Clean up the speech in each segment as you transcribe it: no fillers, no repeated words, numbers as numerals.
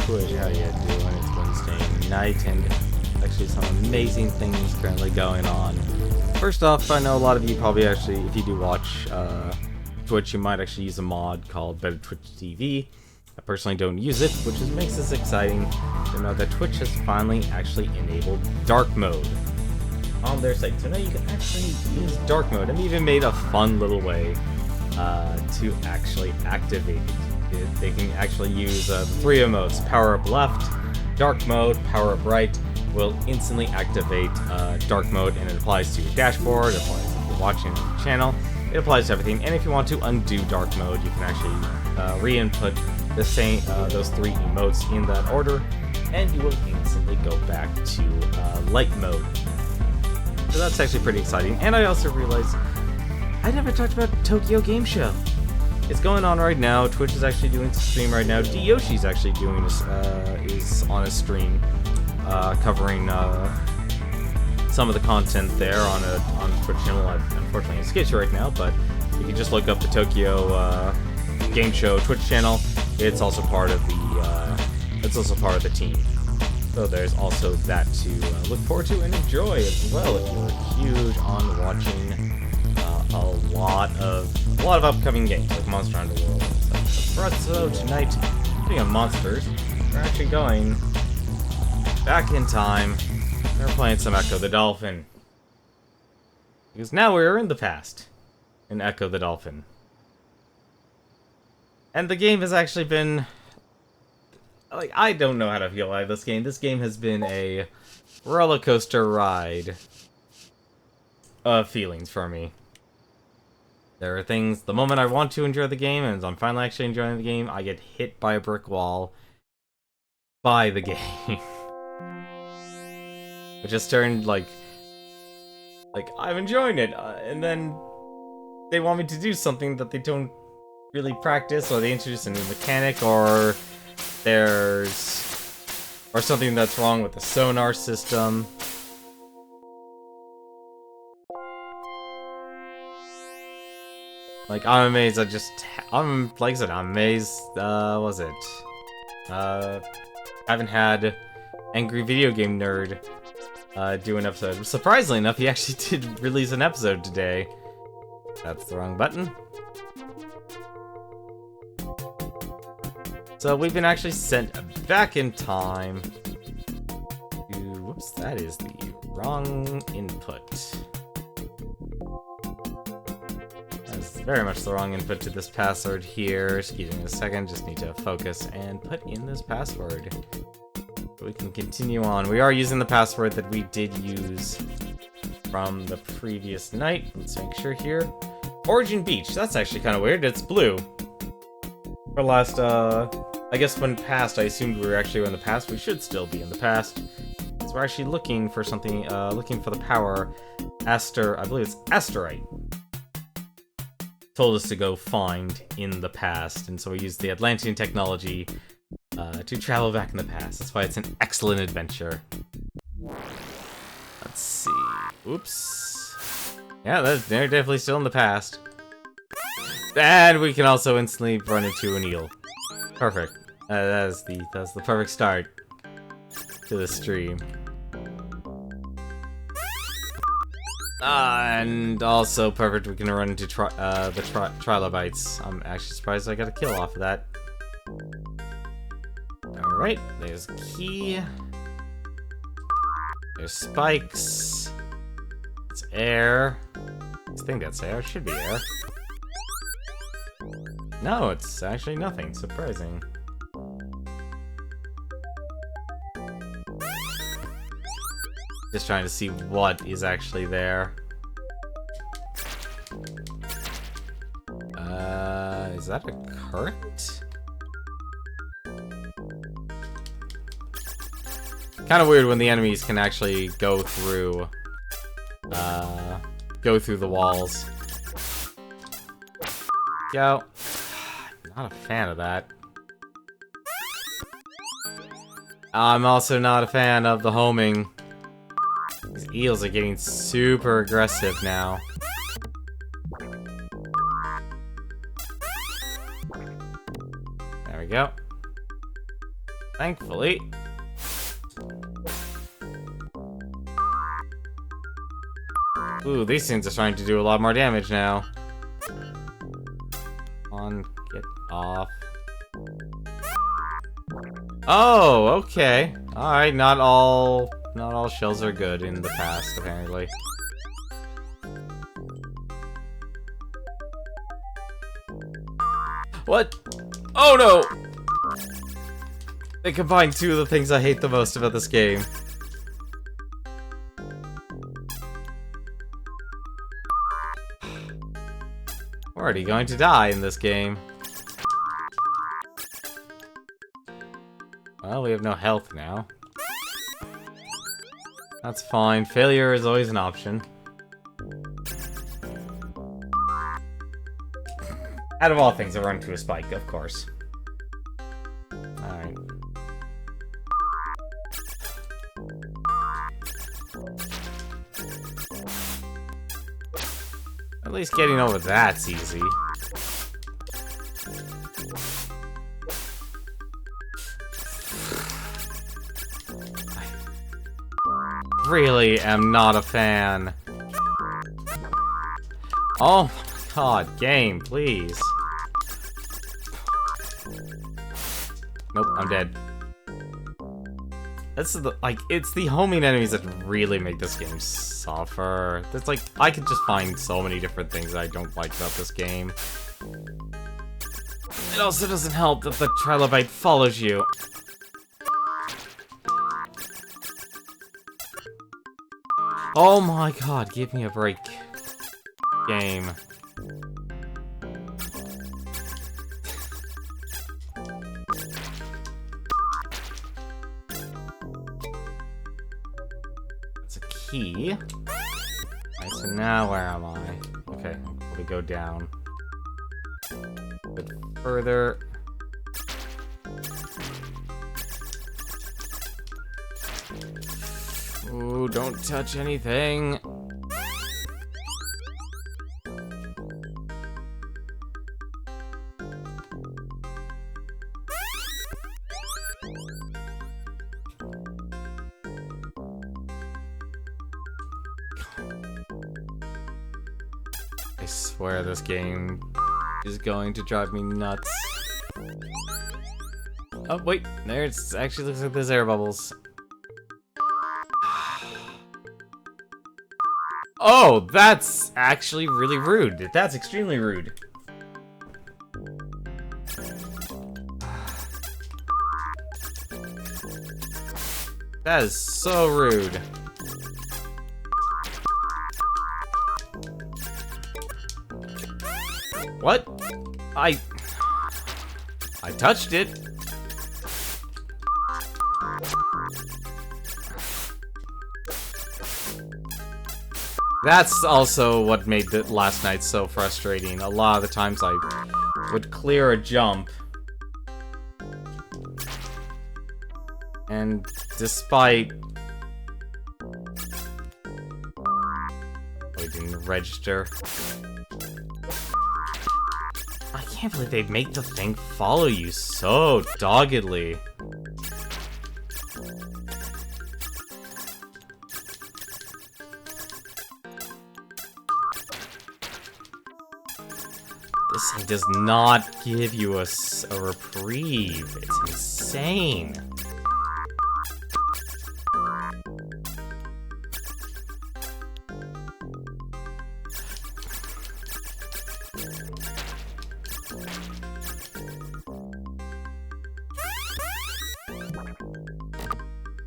Twitch, how you doing? It's Wednesday night, and actually some amazing things currently going on. First off, I know a lot of you probably actually, if you do watch Twitch, you might actually use a mod called Better Twitch TV. I personally don't use it, which makes this exciting to know that Twitch has finally actually enabled dark mode on their site. So now you can actually use dark mode, and even made a fun little way to actually activate it. They can actually use the three emotes: power up left, dark mode, power up right, will instantly activate dark mode, and it applies to your dashboard, it applies if you're watching on the channel, it applies to everything. And if you want to undo dark mode, you can actually re-input the same those three emotes in that order, and you will instantly go back to light mode. So that's actually pretty exciting. And I also realized I never talked about Tokyo Game Show. It's going on right now. Twitch is actually doing a stream right now. Yoshi's actually doing is on a stream covering some of the content there on a Twitch channel. Unfortunately, it's sketchy right now, but if you just look up the Tokyo Game Show Twitch channel, it's also part of the team. So there's also that to look forward to and enjoy as well if you're huge on watching a lot of upcoming games like Monster Hunter World and stuff. So tonight, speaking of monsters, we're actually going back in time. We're playing some Ecco the Dolphin. Because now we're in the past in Ecco the Dolphin. And the game has actually been... like, I don't know how to feel about this game. This game has been a roller coaster ride of feelings for me. There are things, the moment I want to enjoy the game, and as I'm finally actually enjoying the game, I get hit by a brick wall by the game. It just turned like I'm enjoying it, and then they want me to do something that they don't really practice, or they introduce a new mechanic, or something that's wrong with the sonar system. Like, I'm amazed. Like I said, I'm amazed. Was it? Haven't had Angry Video Game Nerd do an episode. Surprisingly enough, he actually did release an episode today. That's the wrong button. So we've been actually sent back in time to... whoops, that is the wrong input. That's very much the wrong input to this password here. Excuse me a second, just need to focus and put in this password. So we can continue on. We are using the password that we did use from the previous night. Let's make sure here. Origin Beach, that's actually kind of weird. It's blue. For last, I guess when past, I assumed we were actually in the past. We should still be in the past. So we're actually looking for something, looking for the power I believe it's asterite. Told us to go find in the past, and so we used the Atlantean technology to travel back in the past. That's why it's an excellent adventure. Let's see. Oops. Yeah, they're definitely still in the past. And we can also instantly run into an eel. Perfect. That's the perfect start to the stream. And also perfect, we can run into the trilobites. I'm actually surprised I got a kill off of that. Alright, there's a key. There's spikes. It's air. I think that's air. It should be air. No, it's actually nothing. Surprising. Just trying to see what is actually there. Is that a current? Kind of weird when the enemies can actually go through the walls. Go. Not a fan of that. I'm also not a fan of the homing. These eels are getting super aggressive now. There we go. Thankfully. Ooh, these things are starting to do a lot more damage now. Come on, get off. Oh, okay. Alright, not all shells are good in the past, apparently. What? Oh no! They combined two of the things I hate the most about this game. We're already going to die in this game. Well, we have no health now. That's fine. Failure is always an option. Out of all things, I run to a spike, of course. Alright. At least getting over that's easy. I really am not a fan. Oh my god, game, please. Nope, I'm dead. That's the, like, it's the homing enemies that really make this game suffer. It's like, I could just find so many different things I don't like about this game. It also doesn't help that the trilobite follows you. Oh my god, give me a break. Game. That's a key. Alright, so now where am I? Okay, we go down. A bit further. Ooh, don't touch anything. I swear this game is going to drive me nuts. Oh, wait, there it actually looks like there's air bubbles. Oh, that's actually really rude. That's extremely rude. That is so rude. What? I touched it. That's also what made the last night so frustrating. A lot of the times I would clear a jump. And despite... I didn't register. I can't believe they make the thing follow you so doggedly. This thing does not give you a reprieve. It's insane.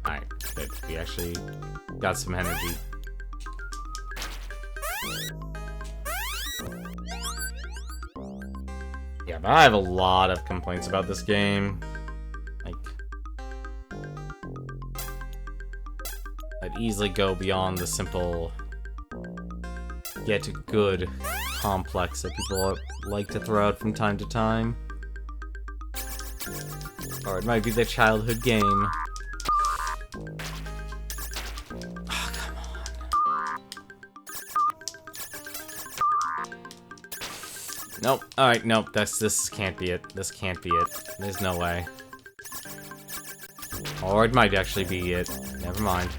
Alright, good. We actually got some energy. Yeah, but I have a lot of complaints about this game. Like, I'd easily go beyond the simple yet good complex that people like to throw out from time to time. Or it might be their childhood game. Oh, come on. Nope. Alright, nope. This can't be it. This can't be it. There's no way. Or it might actually be it. Never mind.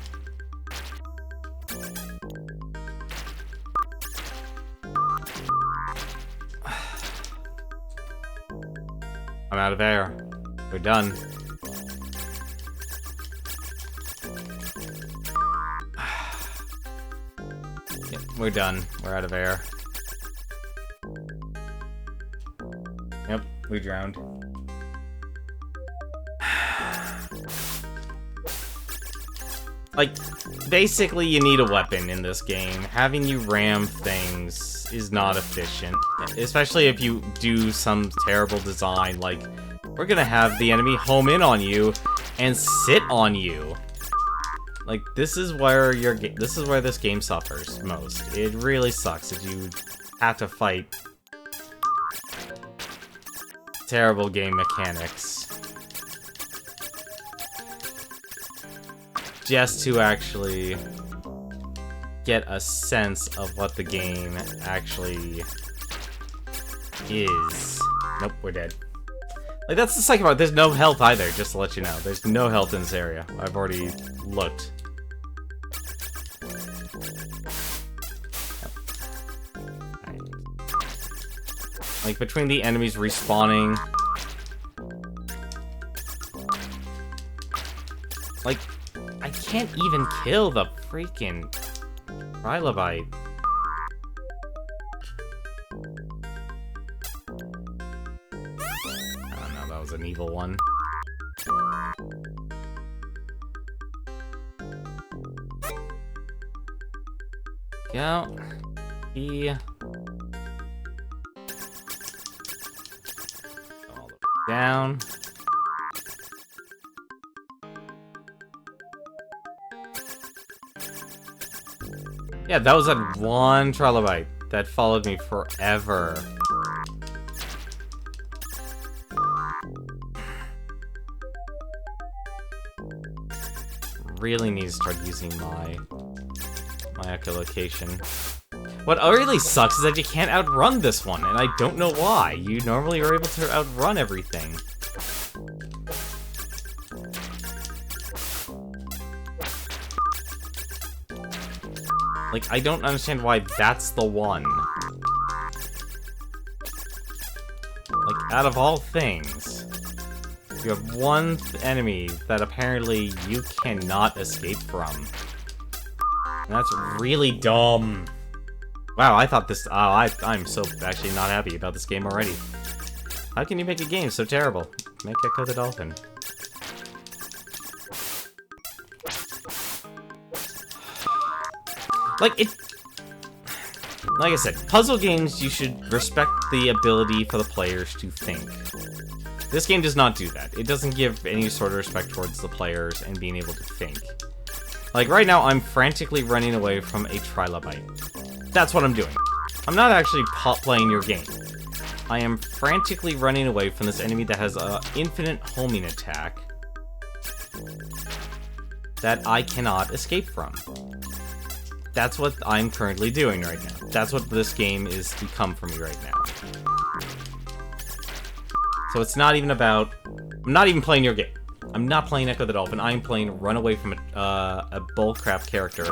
I'm out of air. We're done. Yep, we're done. We're out of air. Yep, we drowned. Like, basically you need a weapon in this game. Having you ram things is not efficient. Especially if you do some terrible design, like, we're gonna have the enemy home in on you and sit on you. Like, this is where this game suffers most. It really sucks that you have to fight terrible game mechanics just to actually get a sense of what the game actually is. Nope, we're dead. Like, that's the second part. There's no health either, just to let you know. There's no health in this area. I've already looked. Right. Like, between the enemies respawning... Like, I can't even kill the freaking trilobite. Oh no, that was an evil one. Go. E. All the way down. Yeah, that was that one trilobite that followed me forever. Really need to start using my echolocation. What really sucks is that you can't outrun this one, and I don't know why. You normally are able to outrun everything. Like, I don't understand why that's the one. Like, out of all things, you have one enemy that apparently you cannot escape from. And that's really dumb. Wow, I thought this... I'm so actually not happy about this game already. How can you make a game so terrible? Make Ecco the Dolphin. Like I said, puzzle games, you should respect the ability for the players to think. This game does not do that. It doesn't give any sort of respect towards the players and being able to think. Like, right now, I'm frantically running away from a trilobite. That's what I'm doing. I'm not actually playing your game. I am frantically running away from this enemy that has an infinite homing attack that I cannot escape from. That's what I'm currently doing right now. That's what this game is become for me right now. So it's not even about... I'm not even playing your game. I'm not playing Ecco the Dolphin. I'm playing Run Away from a bullcrap character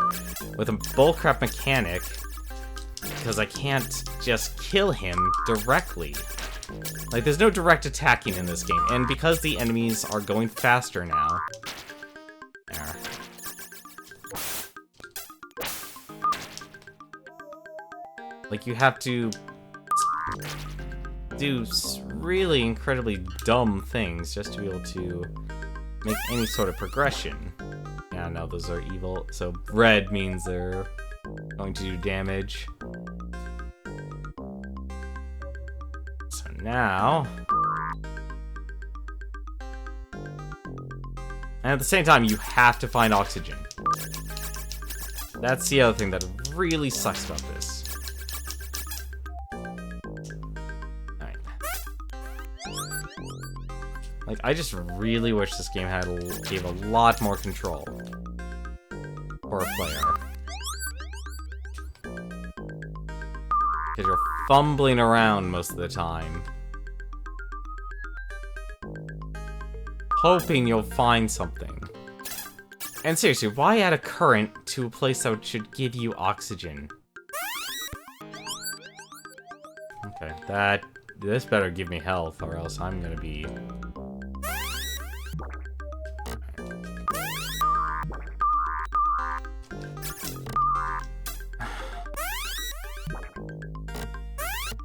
with a bullcrap mechanic because I can't just kill him directly. Like, there's no direct attacking in this game. And because the enemies are going faster now... There. Like, you have to do really incredibly dumb things just to be able to make any sort of progression. Yeah, no, those are evil. So red means they're going to do damage. So now... And at the same time, you have to find oxygen. That's the other thing that really sucks about this. Like, I just really wish this game gave a lot more control for a player. Because you're fumbling around most of the time. hoping you'll find something. And seriously, why add a current to a place that should give you oxygen? Okay, this better give me health, or else I'm gonna be...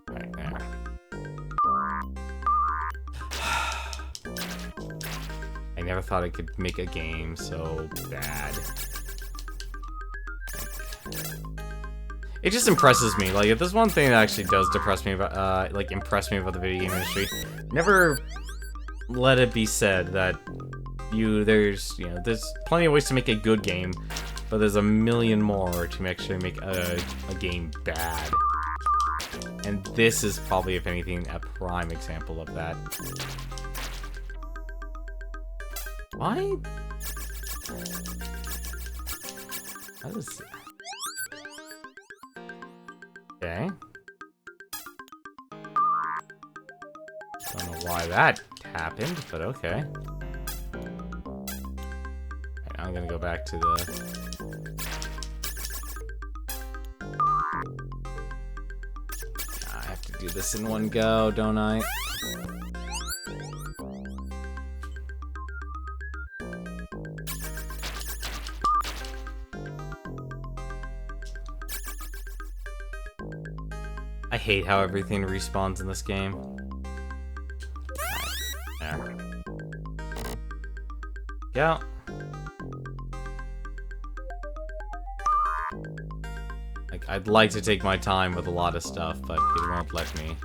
Right there. I never thought I could make a game so bad. It just impresses me. Like, if there's one thing that actually does depress me about, like, impress me about the video game industry, never let it be said that there's plenty of ways to make a good game, but there's a million more to actually make a game bad. And this is probably, if anything, a prime example of that. Why? How does... Okay. Don't know why that happened, but okay. Right, I'm gonna go back to the... I have to do this in one go, don't I? I hate how everything respawns in this game. Right, there. Yeah. Like, I'd like to take my time with a lot of stuff, but it won't let me.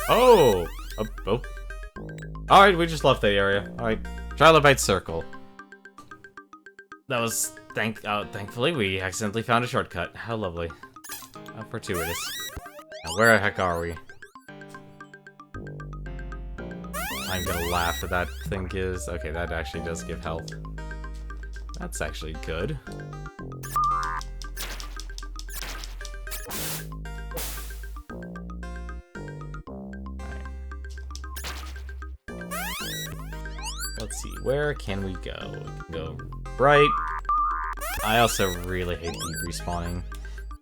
Oh! Oh. Alright, we just left that area. Alright, Trilobite Circle. That was... thankfully, we accidentally found a shortcut. How lovely. How fortuitous. Now, where the heck are we? I'm gonna laugh at that thing is... Okay, that actually does give health. That's actually good. Alright. Let's see, where can we go? We can go right. I also really hate the respawning.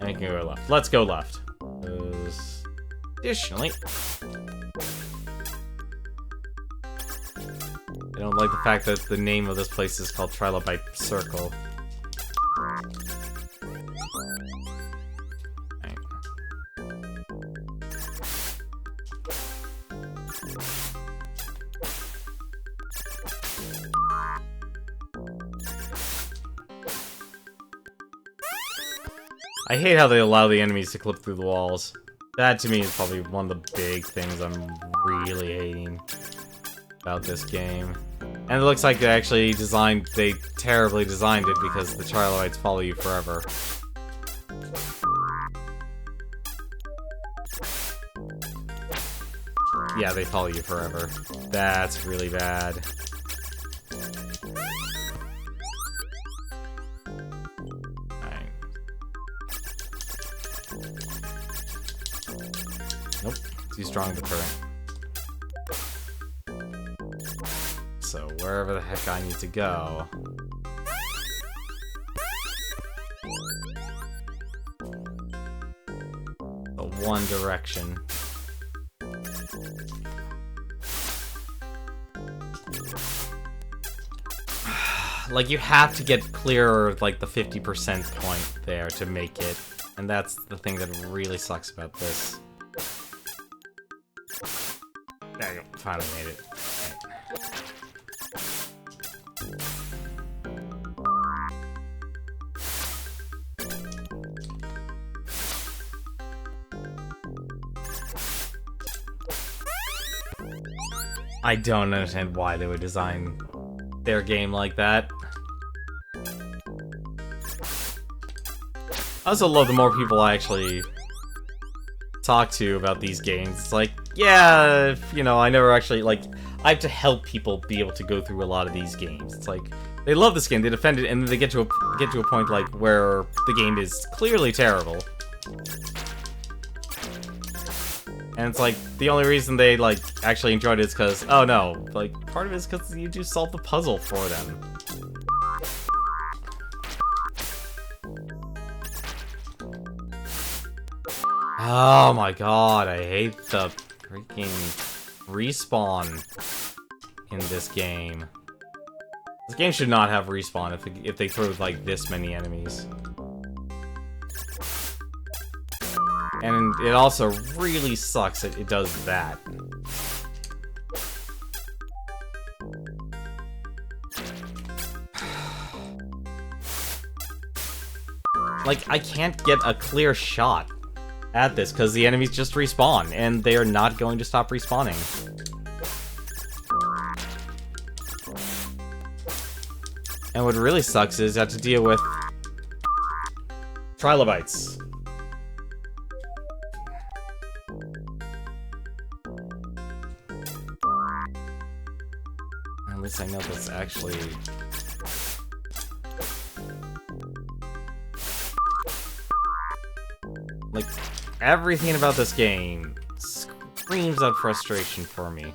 And we can go left. Let's go left. Additionally, I don't like the fact that the name of this place is called Trilobite Circle. Right. I hate how they allow the enemies to clip through the walls. That, to me, is probably one of the big things I'm really hating about this game. And it looks like they terribly designed it because the Trilobites follow you forever. Yeah, they follow you forever. That's really bad. Alright. Nope. Too strong of a current. So, wherever the heck I need to go... The one direction. Like, you have to get clear, like, the 50% point there to make it. And that's the thing that really sucks about this. There you go. Finally made it. I don't understand why they would design their game like that. I also love the more people I actually talk to about these games. It's like, yeah, you know, I never actually, like, I have to help people be able to go through a lot of these games. It's like, they love this game, they defend it, and then they get to a point, like, where the game is clearly terrible. And it's like, the only reason they, like, actually enjoyed it is because, oh no, like, part of it is because you do solve the puzzle for them. Oh my god, I hate the freaking respawn in this game. This game should not have respawn if they throw, like, this many enemies. And it also really sucks that it does that. Like, I can't get a clear shot at this because the enemies just respawn, and they are not going to stop respawning. And what really sucks is you have to deal with trilobites. At least I know that's actually... Like, everything about this game screams out frustration for me.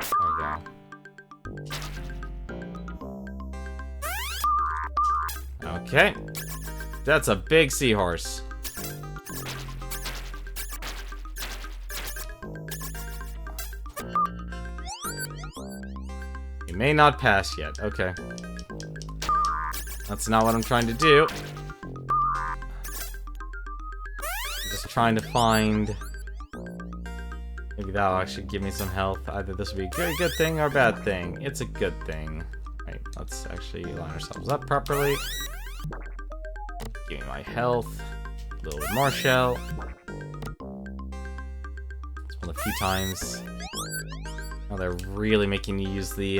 There we go. Okay. That's a big seahorse. You may not pass yet. Okay. That's not what I'm trying to do. I'm just trying to find... Maybe that'll actually give me some health. Either this will be a good thing or a bad thing. It's a good thing. Right, let's actually line ourselves up properly. Give me my health. A little bit more shell. It's one of the few times. Oh, they're really making you use the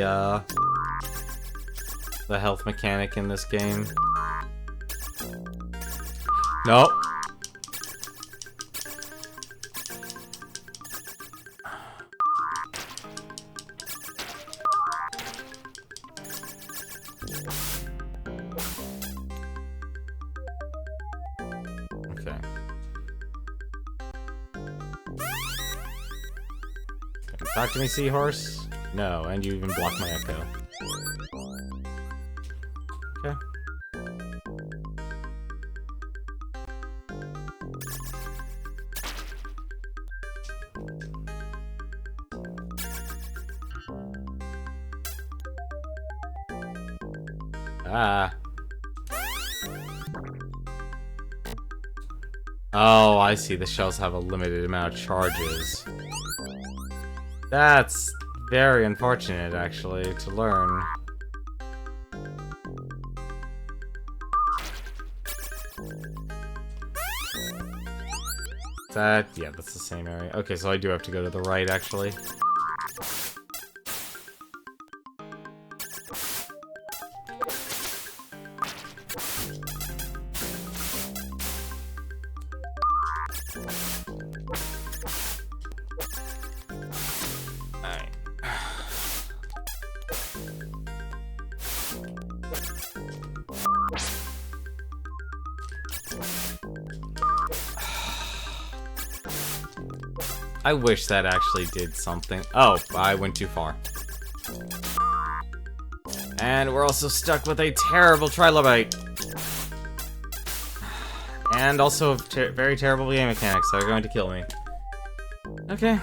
health mechanic in this game. Nope. Okay. Talk to me, seahorse? No, and you even blocked my echo. Okay. Ah. Oh, I see. The shells have a limited amount of charges. That's very unfortunate, actually, to learn. That... yeah, that's the same area. Okay, so I do have to go to the right, actually. I wish that actually did something. Oh, I went too far. And we're also stuck with a terrible trilobite. And also very terrible game mechanics that are going to kill me. Okay.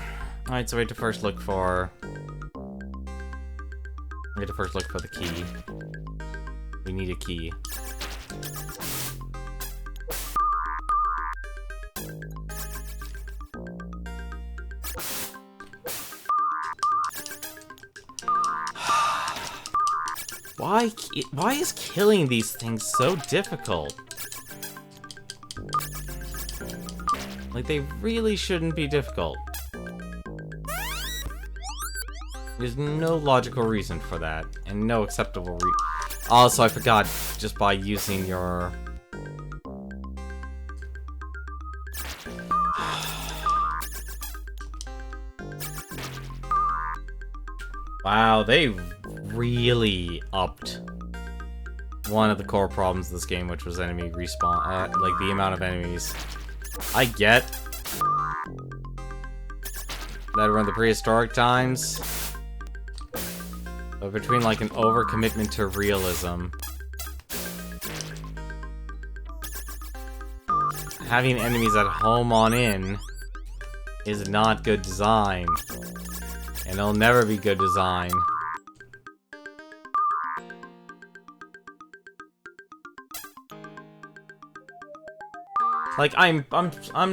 Alright, so we have to first look for... we have to first look for the key. We need a key. Why is killing these things so difficult? Like, they really shouldn't be difficult. There's no logical reason for that, and no acceptable Also, I forgot, just by using your... Wow, they really upped one of the core problems of this game, which was enemy respawn, like the amount of enemies. I get that we're in the prehistoric times, but between like an overcommitment to realism, having enemies at home on in is not good design, and it'll never be good design. Like, I'm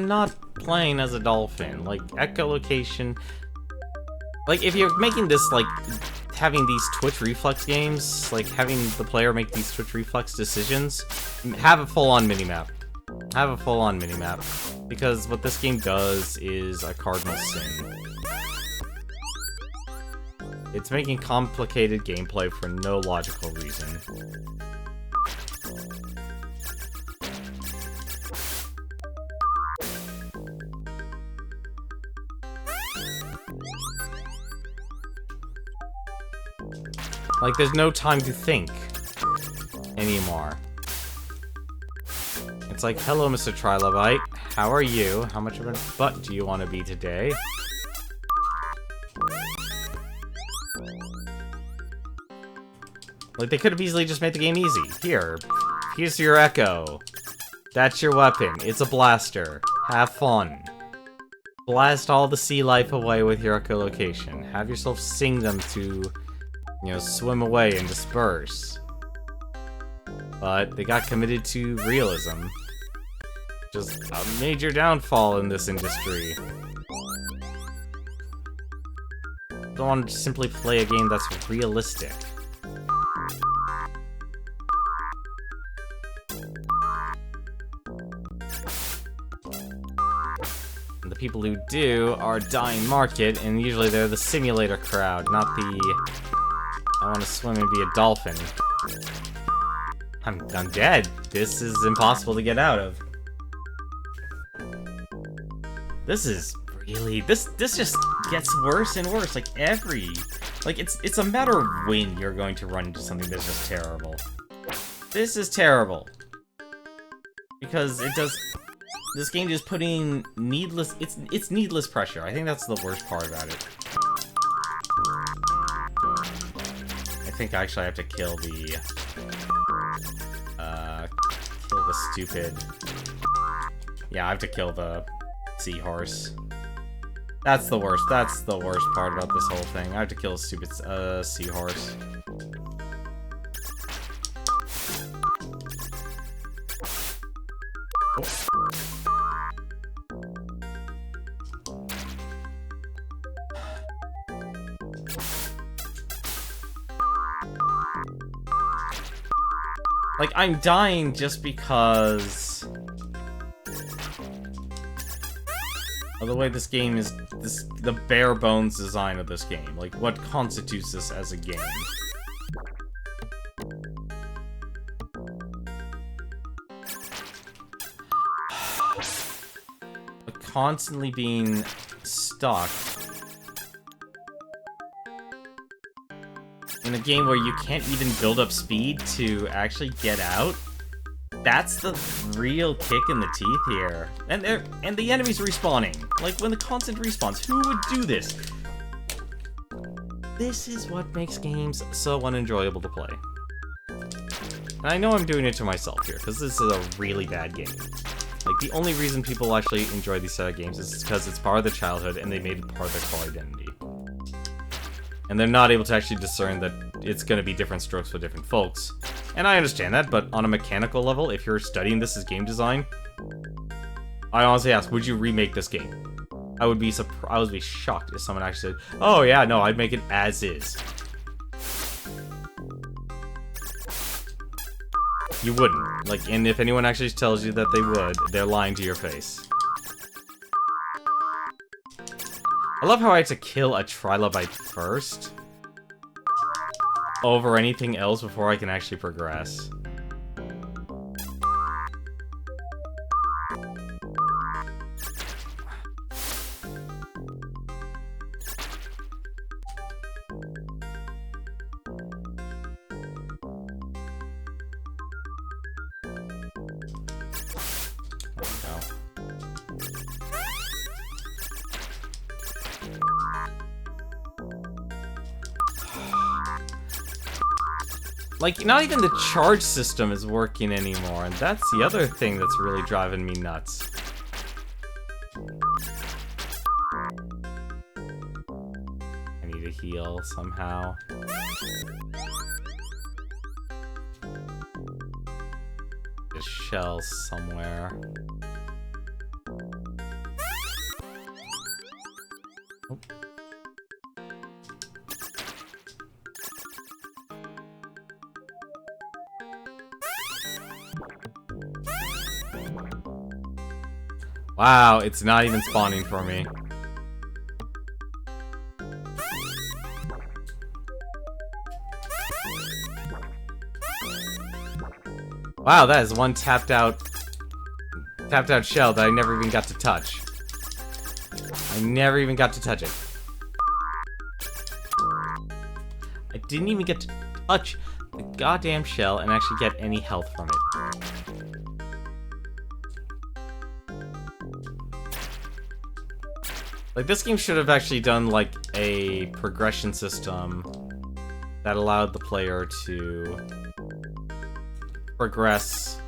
not playing as a dolphin. Like, echolocation... Like, if you're making this, like, having these twitch reflex games, like, having the player make these twitch reflex decisions, have a full-on minimap. Have a full-on minimap. Because what this game does is a cardinal sin. It's making complicated gameplay for no logical reason. Like, there's no time to think anymore. It's like, hello, Mr. Trilobite. How are you? How much of a butt do you want to be today? Like, they could have easily just made the game easy. Here's your Ecco. That's your weapon. It's a blaster. Have fun. Blast all the sea life away with your echolocation. Have yourself sing them to... you know, swim away and disperse. But they got committed to realism. Just a major downfall in this industry. Don't want to simply play a game that's realistic. And the people who do are a dying market, and usually they're the simulator crowd, not the... I want to swim and be a dolphin. I'm dead. This is impossible to get out of. This is really... This just gets worse and worse. Like, it's a matter of when you're going to run into something that's just terrible. This is terrible. Because it does... This game is putting needless... It's needless pressure. I think that's the worst part about it. I think I actually have to kill the stupid... Yeah, I have to kill the seahorse. That's the worst part about this whole thing. I have to kill a stupid seahorse. Oh. Like, I'm dying just because of the way this game is, the bare bones design of this game. Like, what constitutes this as a game. But constantly being stuck in a game where you can't even build up speed to actually get out. That's the real kick in the teeth here. And the enemies respawning. Like, when the constant respawns, who would do this? This is what makes games so unenjoyable to play. And I know I'm doing it to myself here, because this is a really bad game. Like, the only reason people actually enjoy these set of games is because it's part of their childhood and they made it part of their core identity. And they're not able to actually discern that it's going to be different strokes for different folks. And I understand that, but on a mechanical level, if you're studying this as game design, I honestly ask, would you remake this game? I would be shocked if someone actually said, oh yeah, no, I'd make it as is. You wouldn't. Like, and if anyone actually tells you that they would, they're lying to your face. I love how I had to kill a trilobite first over anything else before I can actually progress. Like, not even the charge system is working anymore, and that's the other thing that's really driving me nuts. I need to heal somehow. There's shells somewhere. Oh. Wow, it's not even spawning for me. Wow, that is one tapped out shell that I never even got to touch. I never even got to touch it. I didn't even get to touch the goddamn shell and actually get any health from it. Like, this game should have actually done, like, a progression system that allowed the player to progress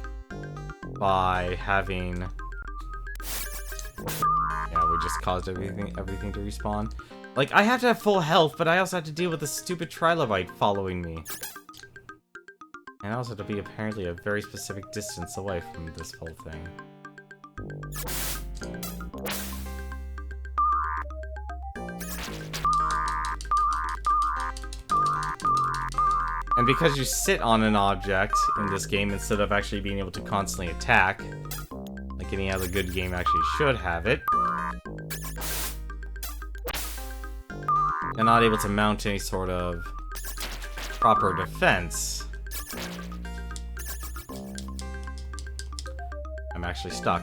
by having... Yeah, we just caused everything to respawn. Like, I have to have full health, but I also have to deal with the stupid trilobite following me. And I also have to be apparently a very specific distance away from this whole thing. And because you sit on an object in this game instead of actually being able to constantly attack, like any other good game actually should have it, you're not able to mount any sort of proper defense. I'm actually stuck.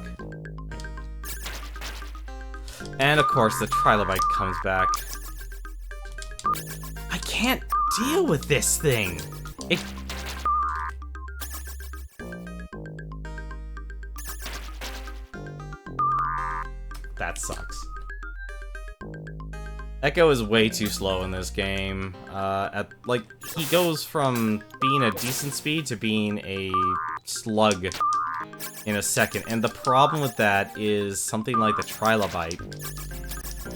And of course the trilobite comes back. I can't deal with this thing. That sucks. Ecco is way too slow in this game. Like, he goes from being a decent speed to being a slug in a second. And the problem with that is something like the trilobite.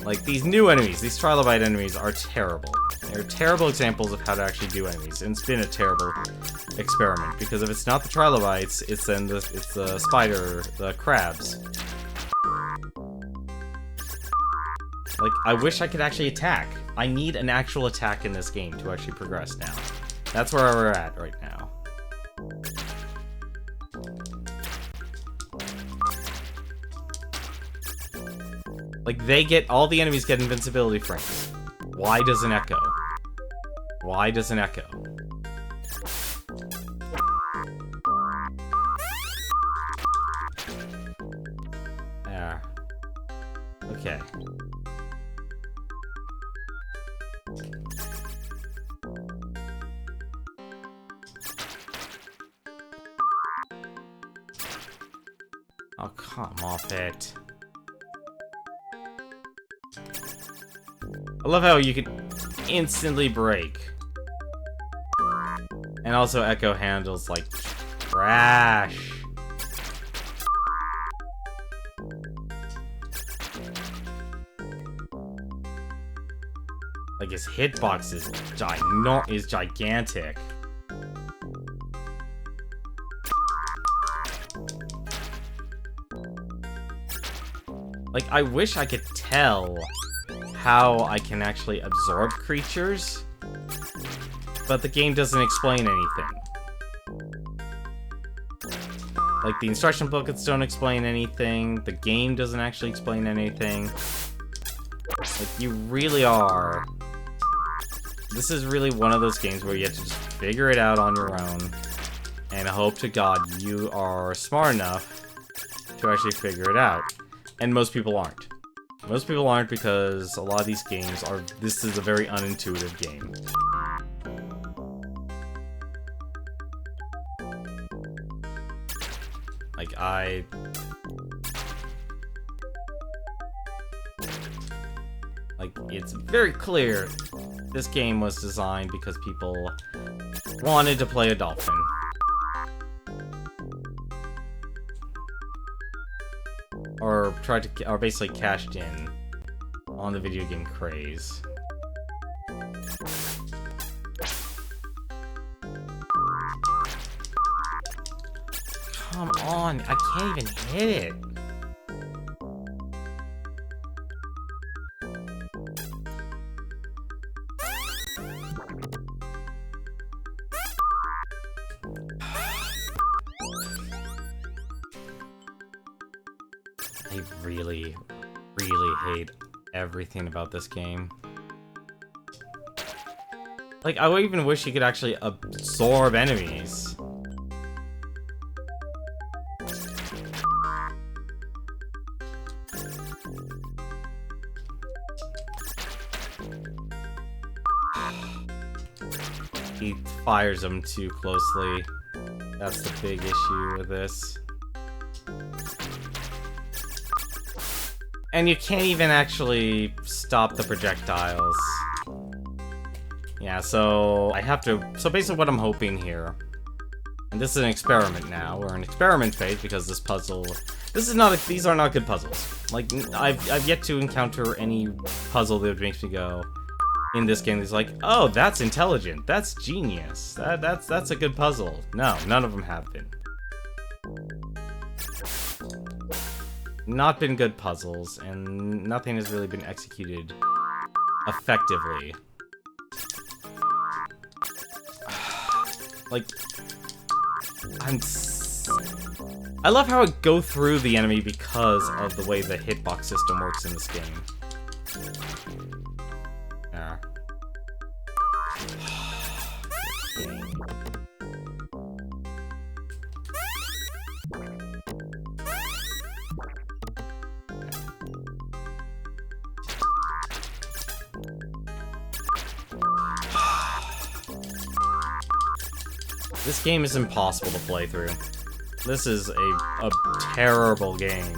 Like, these new enemies, these trilobite enemies are terrible. They're terrible examples of how to actually do enemies, and it's been a terrible experiment, because if it's not the trilobites, it's then it's the spider, the crabs. Like, I wish I could actually attack. I need an actual attack in this game to actually progress now. That's where we're at right now. Like, all the enemies get invincibility frames. Why doesn't Ecco? Why doesn't Ecco? There. Okay. Oh, come off it. I love how you can instantly break. And also Ecco handles like trash. Like, his hitbox is gigantic. Like, I wish I could tell how I can actually absorb creatures, but the game doesn't explain anything. Like, the instruction booklets don't explain anything, the game doesn't actually explain anything. Like, you really are... This is really one of those games where you have to just figure it out on your own, and hope to God you are smart enough to actually figure it out. And most people aren't. Most people aren't, because a lot of these games are... This is a very unintuitive game. Like, it's very clear this game was designed because people wanted to play a Dolphin. Or basically cashed in on the video game craze. Come on, I can't even hit it. I really, really hate everything about this game. Like, I would even wish you could actually absorb enemies. He fires them too closely. That's the big issue with this. And you can't even actually stop the projectiles. Yeah, so I have to... So basically what I'm hoping here... And this is an experiment now. We're in experiment phase because this puzzle... This is not... These are not good puzzles. Like, I've yet to encounter any puzzle that makes me go... In this game, it's like, oh, that's intelligent. That's genius. That's a good puzzle. No, none of them have been. Not been good puzzles, and nothing has really been executed effectively. Like, I love how I go through the enemy because of the way the hitbox system works in this game. There. This game is impossible to play through. This is a terrible game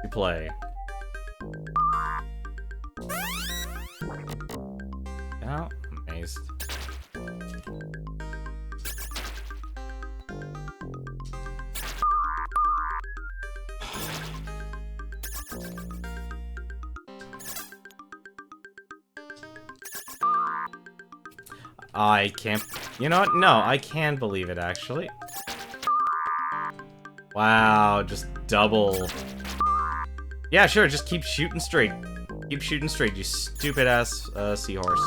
to play. Oh, amazed. I can't... You know what? No, I can believe it, actually. Wow, just double... Yeah, sure, just keep shooting straight. Keep shooting straight, you stupid-ass seahorse.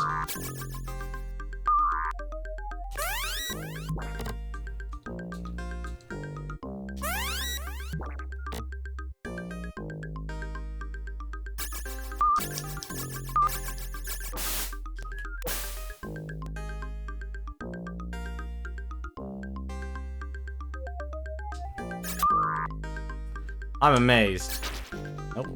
I'm amazed. Nope.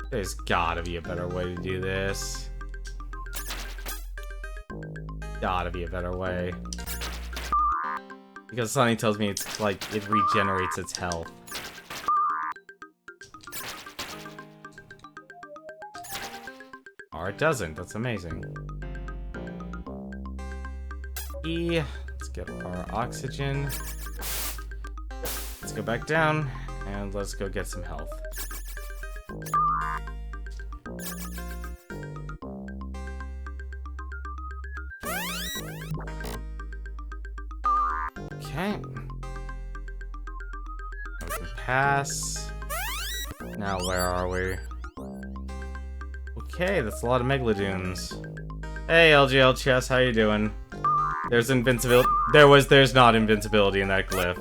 There's gotta be a better way to do this. Gotta be a better way. Because something tells me it's like it regenerates its health. Or it doesn't. That's amazing. Let's get our oxygen. Let's go back down, and let's go get some health. Okay. We can pass. Now where are we? Okay, that's a lot of Megalodoons. Hey, LGL Chess, how you doing? There's invincibility. There's not invincibility in that glyph.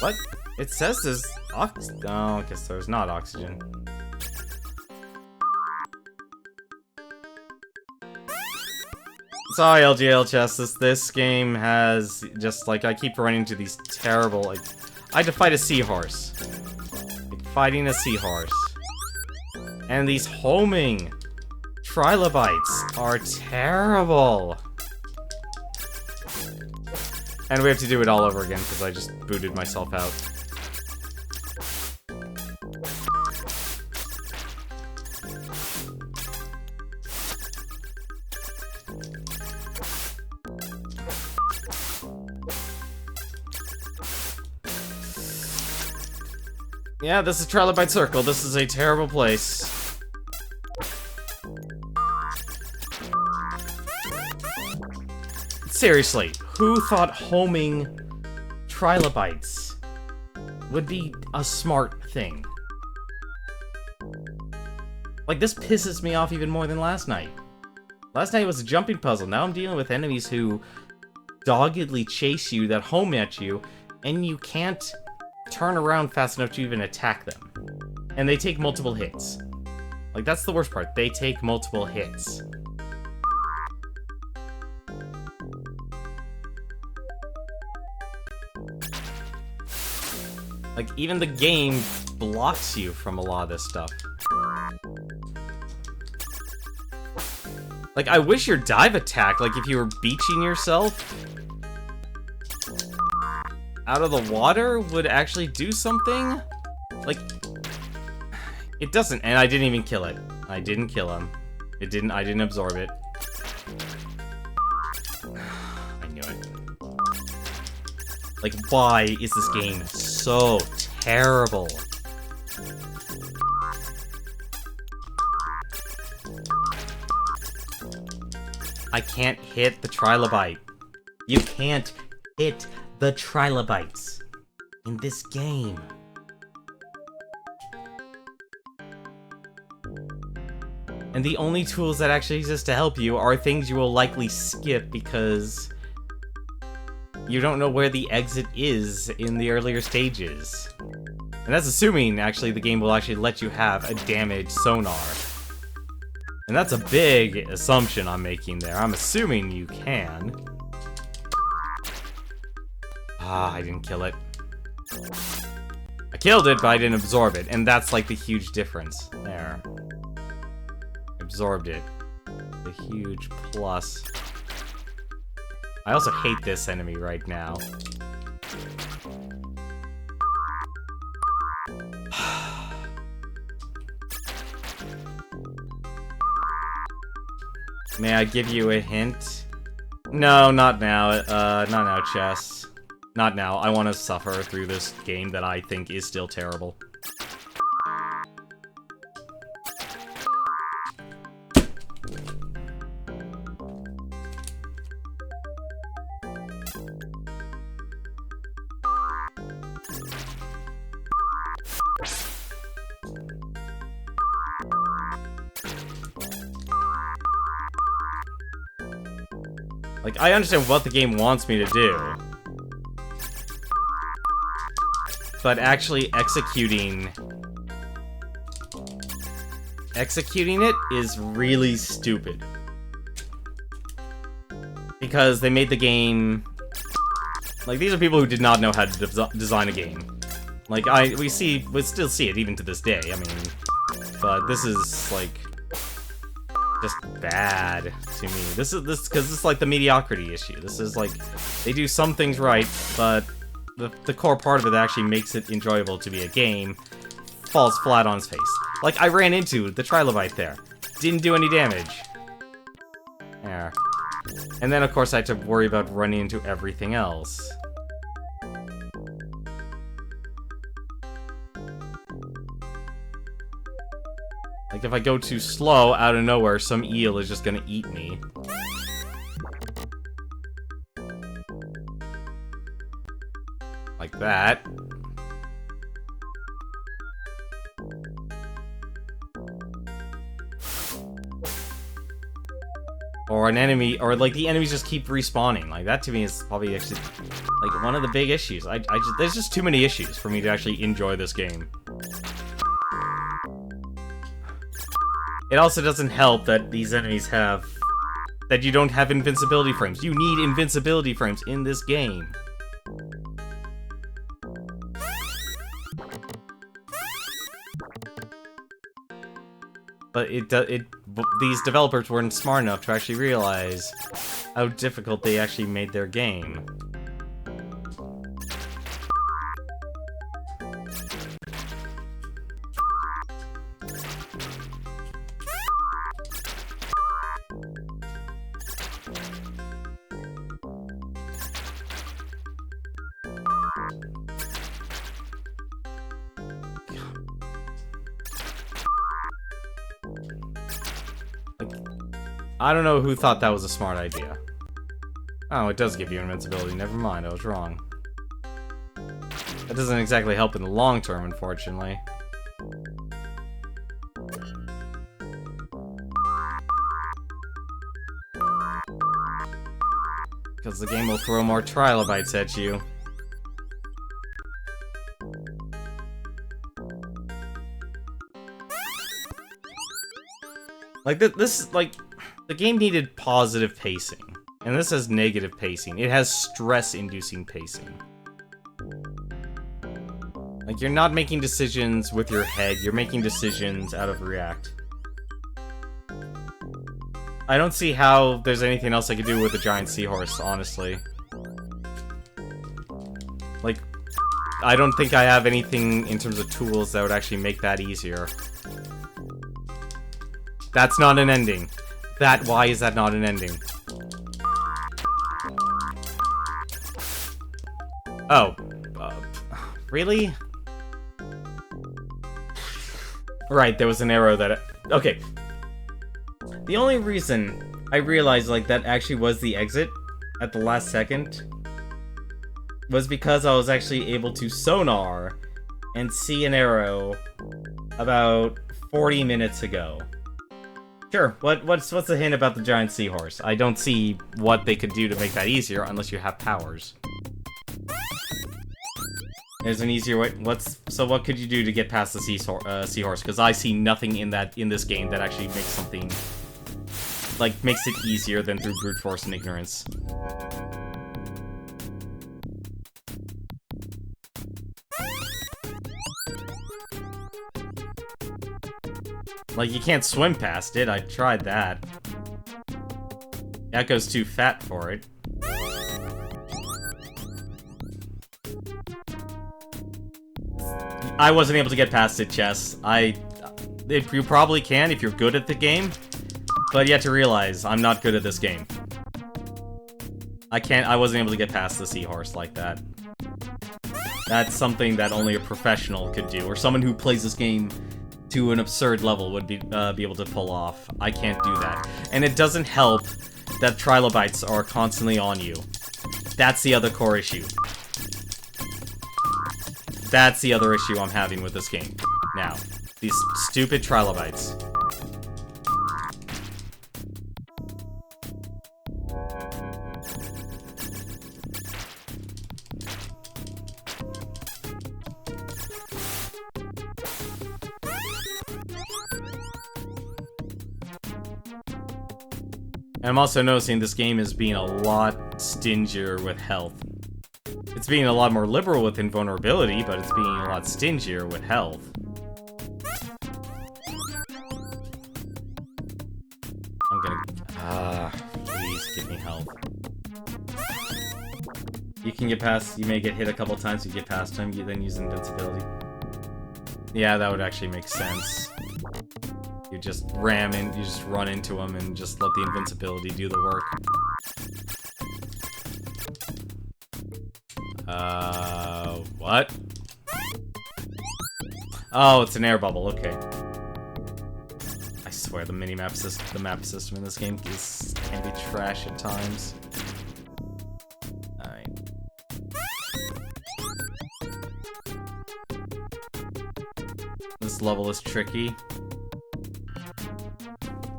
What? It says there's oxygen. Oh, I guess there's not oxygen. Sorry, LGL Chess, this game has just, like, I keep running into these terrible, like, I had to fight a seahorse. Like, fighting a seahorse. And these homing trilobites are terrible. And we have to do it all over again because I just booted myself out. Yeah, this is Trilobite Circle. This is a terrible place. Seriously, who thought homing trilobites would be a smart thing? Like, this pisses me off even more than last night. Last night was a jumping puzzle. Now I'm dealing with enemies who doggedly chase you, that home at you, and you can't turn around fast enough to even attack them. And they take multiple hits. Like, that's the worst part. They take multiple hits. Like, even the game blocks you from a lot of this stuff. Like, I wish your dive attack, like if you were beaching yourself out of the water, would actually do something. Like, it doesn't, and I didn't even kill it. I didn't kill him. I didn't absorb it. I knew it. Like, why is this game so terrible? I can't hit the trilobite. You can't hit the trilobites in this game. And the only tools that actually exist to help you are things you will likely skip because you don't know where the exit is in the earlier stages. And that's assuming, actually, the game will actually let you have a damaged sonar. And that's a big assumption I'm making there. I'm assuming you can. Ah, I didn't kill it. I killed it, but I didn't absorb it. And that's like the huge difference. There. Absorbed it. The huge plus. I also hate this enemy right now. May I give you a hint? No, not now. Not now, chess. Not now. I want to suffer through this game that I think is still terrible. Like, I understand what the game wants me to do. But actually executing it is really stupid. Because they made the game... Like, these are people who did not know how to design a game. Like, we still see it even to this day, I mean... But this is, like... just bad to me. This because this is like the mediocrity issue. This is like, they do some things right, but the core part of it that actually makes it enjoyable to be a game falls flat on its face. Like, I ran into the trilobite there. Didn't do any damage. There. And then, of course, I had to worry about running into everything else. Like, if I go too slow, out of nowhere, some eel is just gonna eat me. Like that. Or an enemy, or like the enemies just keep respawning. Like, that to me is probably actually, like, one of the big issues. There's just too many issues for me to actually enjoy this game. It also doesn't help that these enemies have... that you don't have invincibility frames. You need invincibility frames in this game. But these developers weren't smart enough to actually realize how difficult they actually made their game. I don't know who thought that was a smart idea. Oh, it does give you invincibility. Never mind, I was wrong. That doesn't exactly help in the long term, unfortunately. Because the game will throw more trilobites at you. Like, this, like... The game needed positive pacing, and this has negative pacing. It has stress-inducing pacing. Like, you're not making decisions with your head, you're making decisions out of react. I don't see how there's anything else I could do with a giant seahorse, honestly. Like, I don't think I have anything in terms of tools that would actually make that easier. That's not an ending. Why is that not an ending? Oh. Really? Right, there was an arrow that... Okay. The only reason I realized, like, that actually was the exit at the last second was because I was actually able to sonar and see an arrow about 40 minutes ago. Sure, what's the hint about the giant seahorse? I don't see what they could do to make that easier unless you have powers. There's an easier way. So what could you do to get past the seahorse? Because I see nothing in this game that actually makes something, like, makes it easier than through brute force and ignorance. Like, you can't swim past it. I tried that. Ecco's too fat for it. I wasn't able to get past it, Chess. You probably can if you're good at the game, but you have to realize I'm not good at this game. I wasn't able to get past the seahorse like that. That's something that only a professional could do, or someone who plays this game to an absurd level would be able to pull off. I can't do that. And it doesn't help that trilobites are constantly on you. That's the other core issue. That's the other issue I'm having with this game. Now, these stupid trilobites. And I'm also noticing this game is being a lot stingier with health. It's being a lot more liberal with invulnerability, but it's being a lot stingier with health. I'm gonna... please give me health. You can get past... You may get hit a couple times, you get past him, you then use invincibility. Yeah, that would actually make sense. You just ram in, you just run into him and just let the invincibility do the work. What? Oh, it's an air bubble, okay. I swear the map system in this game can be trash at times. Alright. This level is tricky.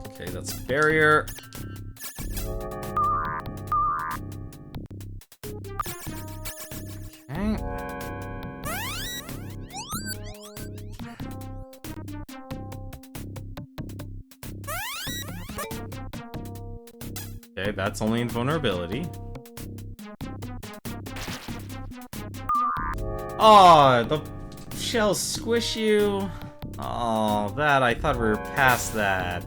Okay, that's a barrier. Okay. Okay, that's only invulnerability. Oh, the shells squish you. Oh, I thought we were past that.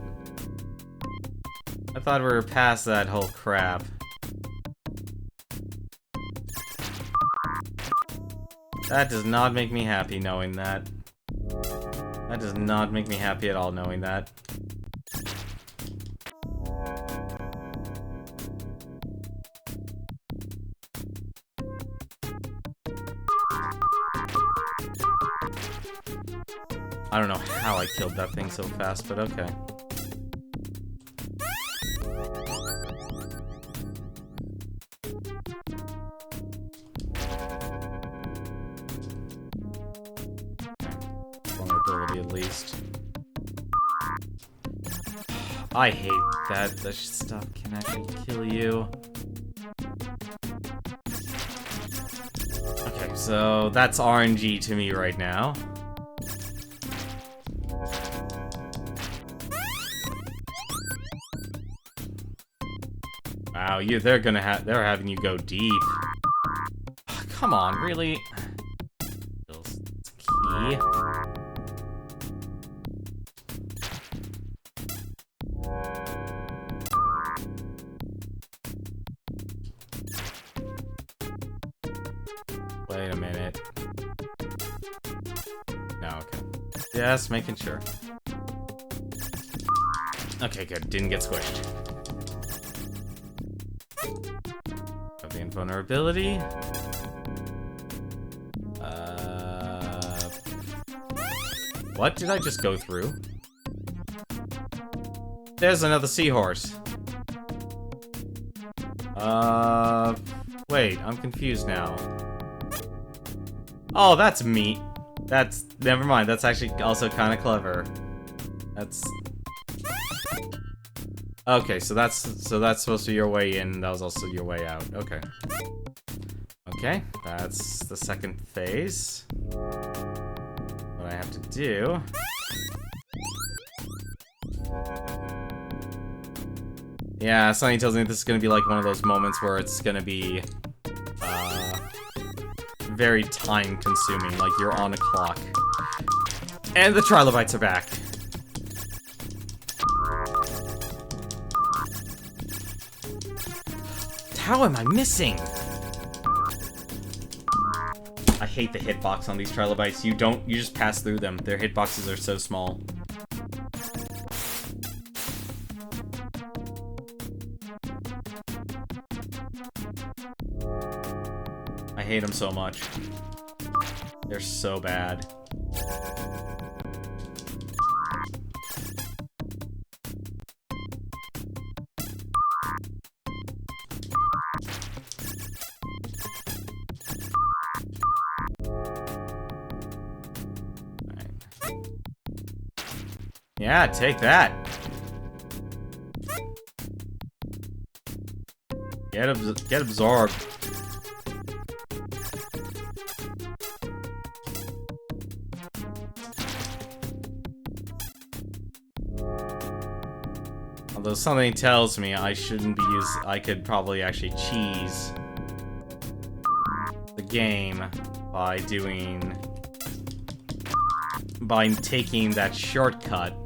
I thought we were past that whole crap. That does not make me happy knowing that. That does not make me happy at all knowing that. I don't know how I killed that thing so fast, but okay. Vulnerability at least. I hate that this stuff can actually kill you. Okay, so that's RNG to me right now. Wow, they're having you go deep. Come on, really? Key. Wait a minute. No, okay. Yes, making sure. Okay, good. Didn't get squished. Have the invulnerability. What did I just go through? There's another seahorse. Wait, I'm confused now. Oh, that's meat. Never mind, that's actually also kind of clever. That's... Okay, so that's supposed to be your way in, that was also your way out. Okay. Okay, that's the second phase. What I have to do... Yeah, something tells me this is gonna be like one of those moments where it's gonna be very time consuming, like you're on a clock. And the trilobites are back. How am I missing? I hate the hitbox on these trilobites. You just pass through them. Their hitboxes are so small. I hate them so much. They're so bad. Yeah, take that. Get absorbed. Although something tells me I shouldn't be I could probably actually cheese the game by taking that shortcut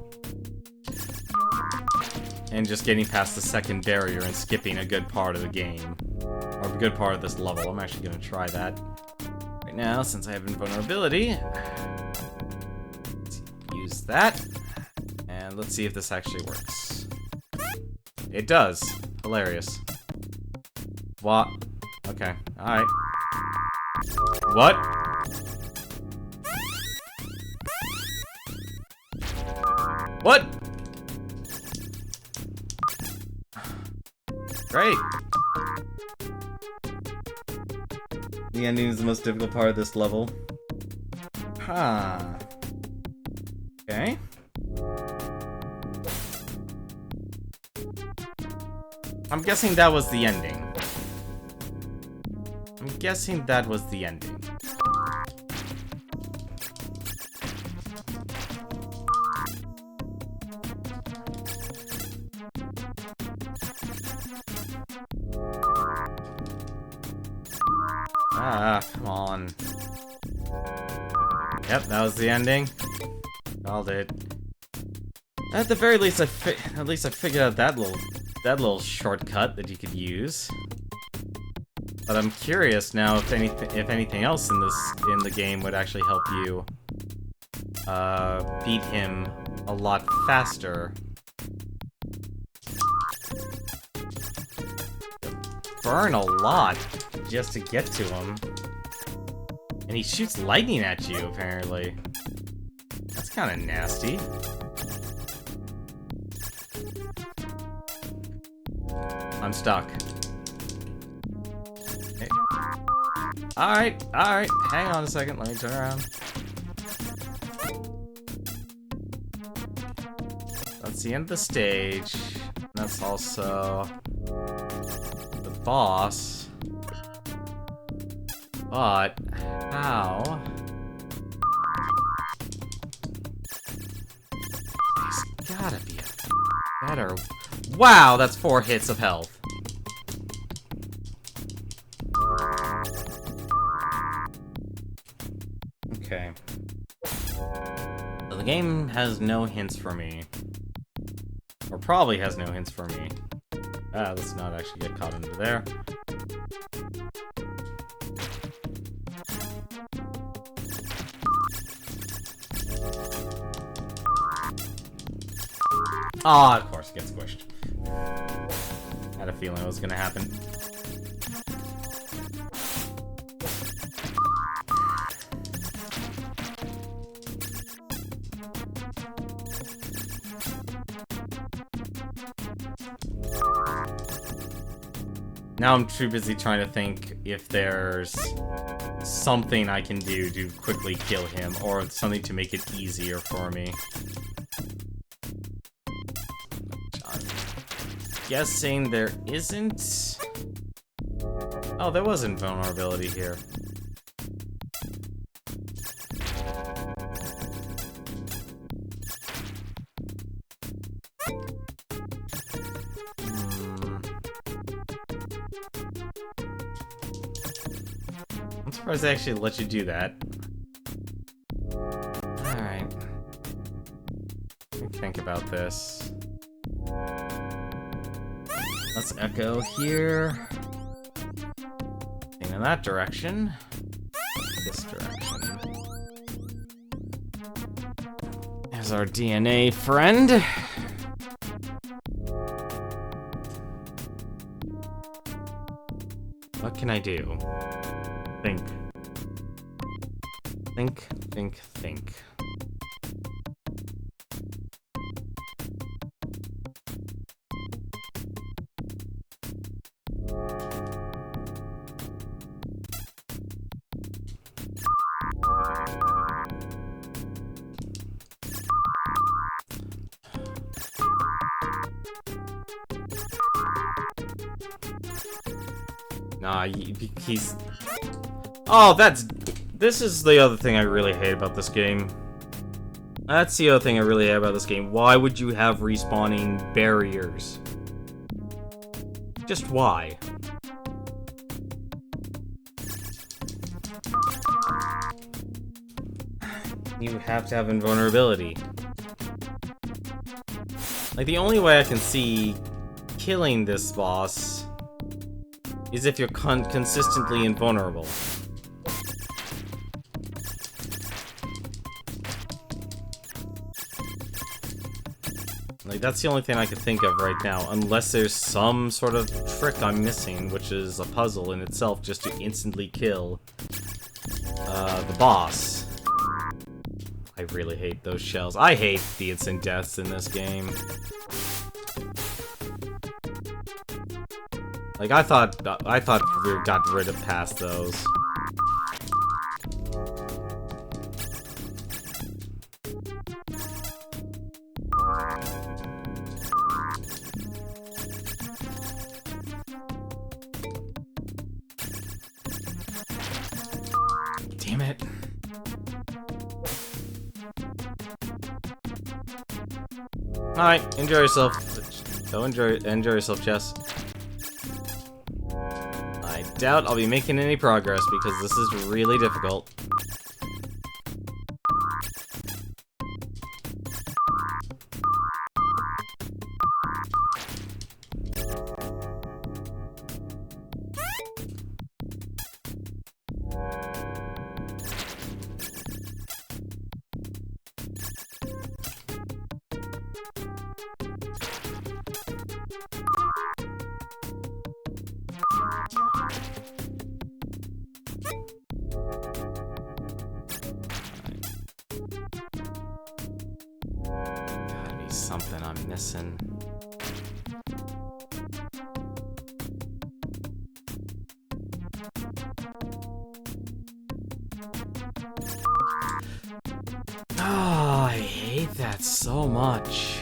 and just getting past the second barrier and skipping a good part of the game. Or a good part of this level. I'm actually gonna try that right now since I have invulnerability. Let's use that. And let's see if this actually works. It does. Hilarious. What? Okay. Alright. What? What? Great. The ending is the most difficult part of this level. Huh. Okay. I'm guessing that was the ending. I'm guessing that was the ending. Ah, come on. Yep, that was the ending. Well, dude. At the very least, I figured out that little shortcut that you could use. But I'm curious now if anything else in the game would actually help you beat him a lot faster. Burn a lot just to get to him. And he shoots lightning at you, apparently. That's kind of nasty. I'm stuck. Okay. Alright, hang on a second, let me turn around. That's the end of the stage. That's also the boss. But how? There's gotta be a better. Wow, that's 4 hits of health. Okay. So the game has no hints for me. Or probably has no hints for me. Let's not actually get caught into there. Ah, of course, it gets squished. Had a feeling it was gonna happen. Now I'm too busy trying to think if there's something I can do to quickly kill him, or something to make it easier for me. I'm guessing there isn't. Oh, there was invulnerability here. I'm surprised they actually let you do that. Alright. Let me think about this. Let's Ecco here. In that direction. This direction. There's our DNA friend. What can I do? Think. Think. Nah, he's... Oh, this is the other thing I really hate about this game. That's the other thing I really hate about this game. Why would you have respawning barriers? Just why? You have to have invulnerability. Like, the only way I can see killing this boss is if you're consistently invulnerable. Like, that's the only thing I can think of right now, unless there's some sort of trick I'm missing, which is a puzzle in itself just to instantly kill the boss. I really hate those shells. I hate the instant deaths in this game. Like, I thought we got rid of past those. Damn it. Alright, enjoy yourself. Go enjoy yourself, Jess. I doubt I'll be making any progress because this is really difficult. something I'm missing. Oh, I hate that so much.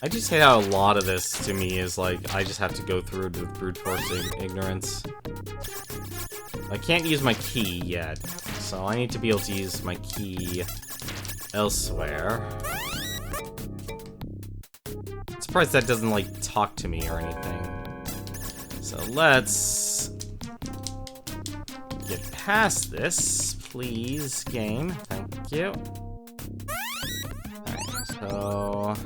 I just hate how a lot of this, to me, is like, I just have to go through it with brute forcing ignorance. I can't use my key yet, so I need to be able to use my key elsewhere. I'm surprised that doesn't, like, talk to me or anything. So let's get past this, please, game. Thank you. Alright, so...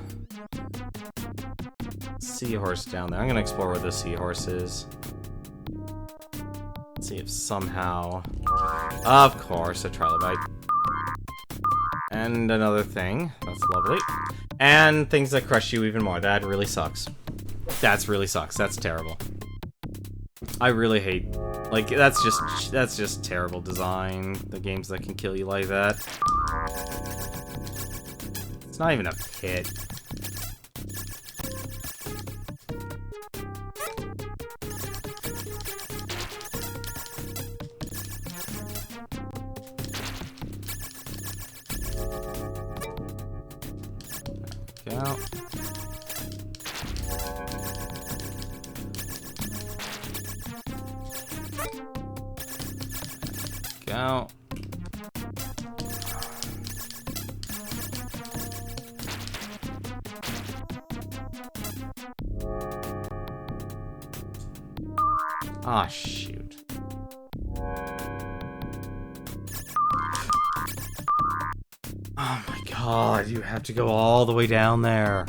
seahorse down there. I'm gonna explore where the seahorse is. See if somehow... Of course, a trilobite. And another thing. That's lovely. And things that crush you even more. That really sucks. That really sucks. That's terrible. I really hate... like, that's just terrible design. The games that can kill you like that. It's not even a pit. Go. Go. Ah, shoot. Oh my god, you have to go all the way down there.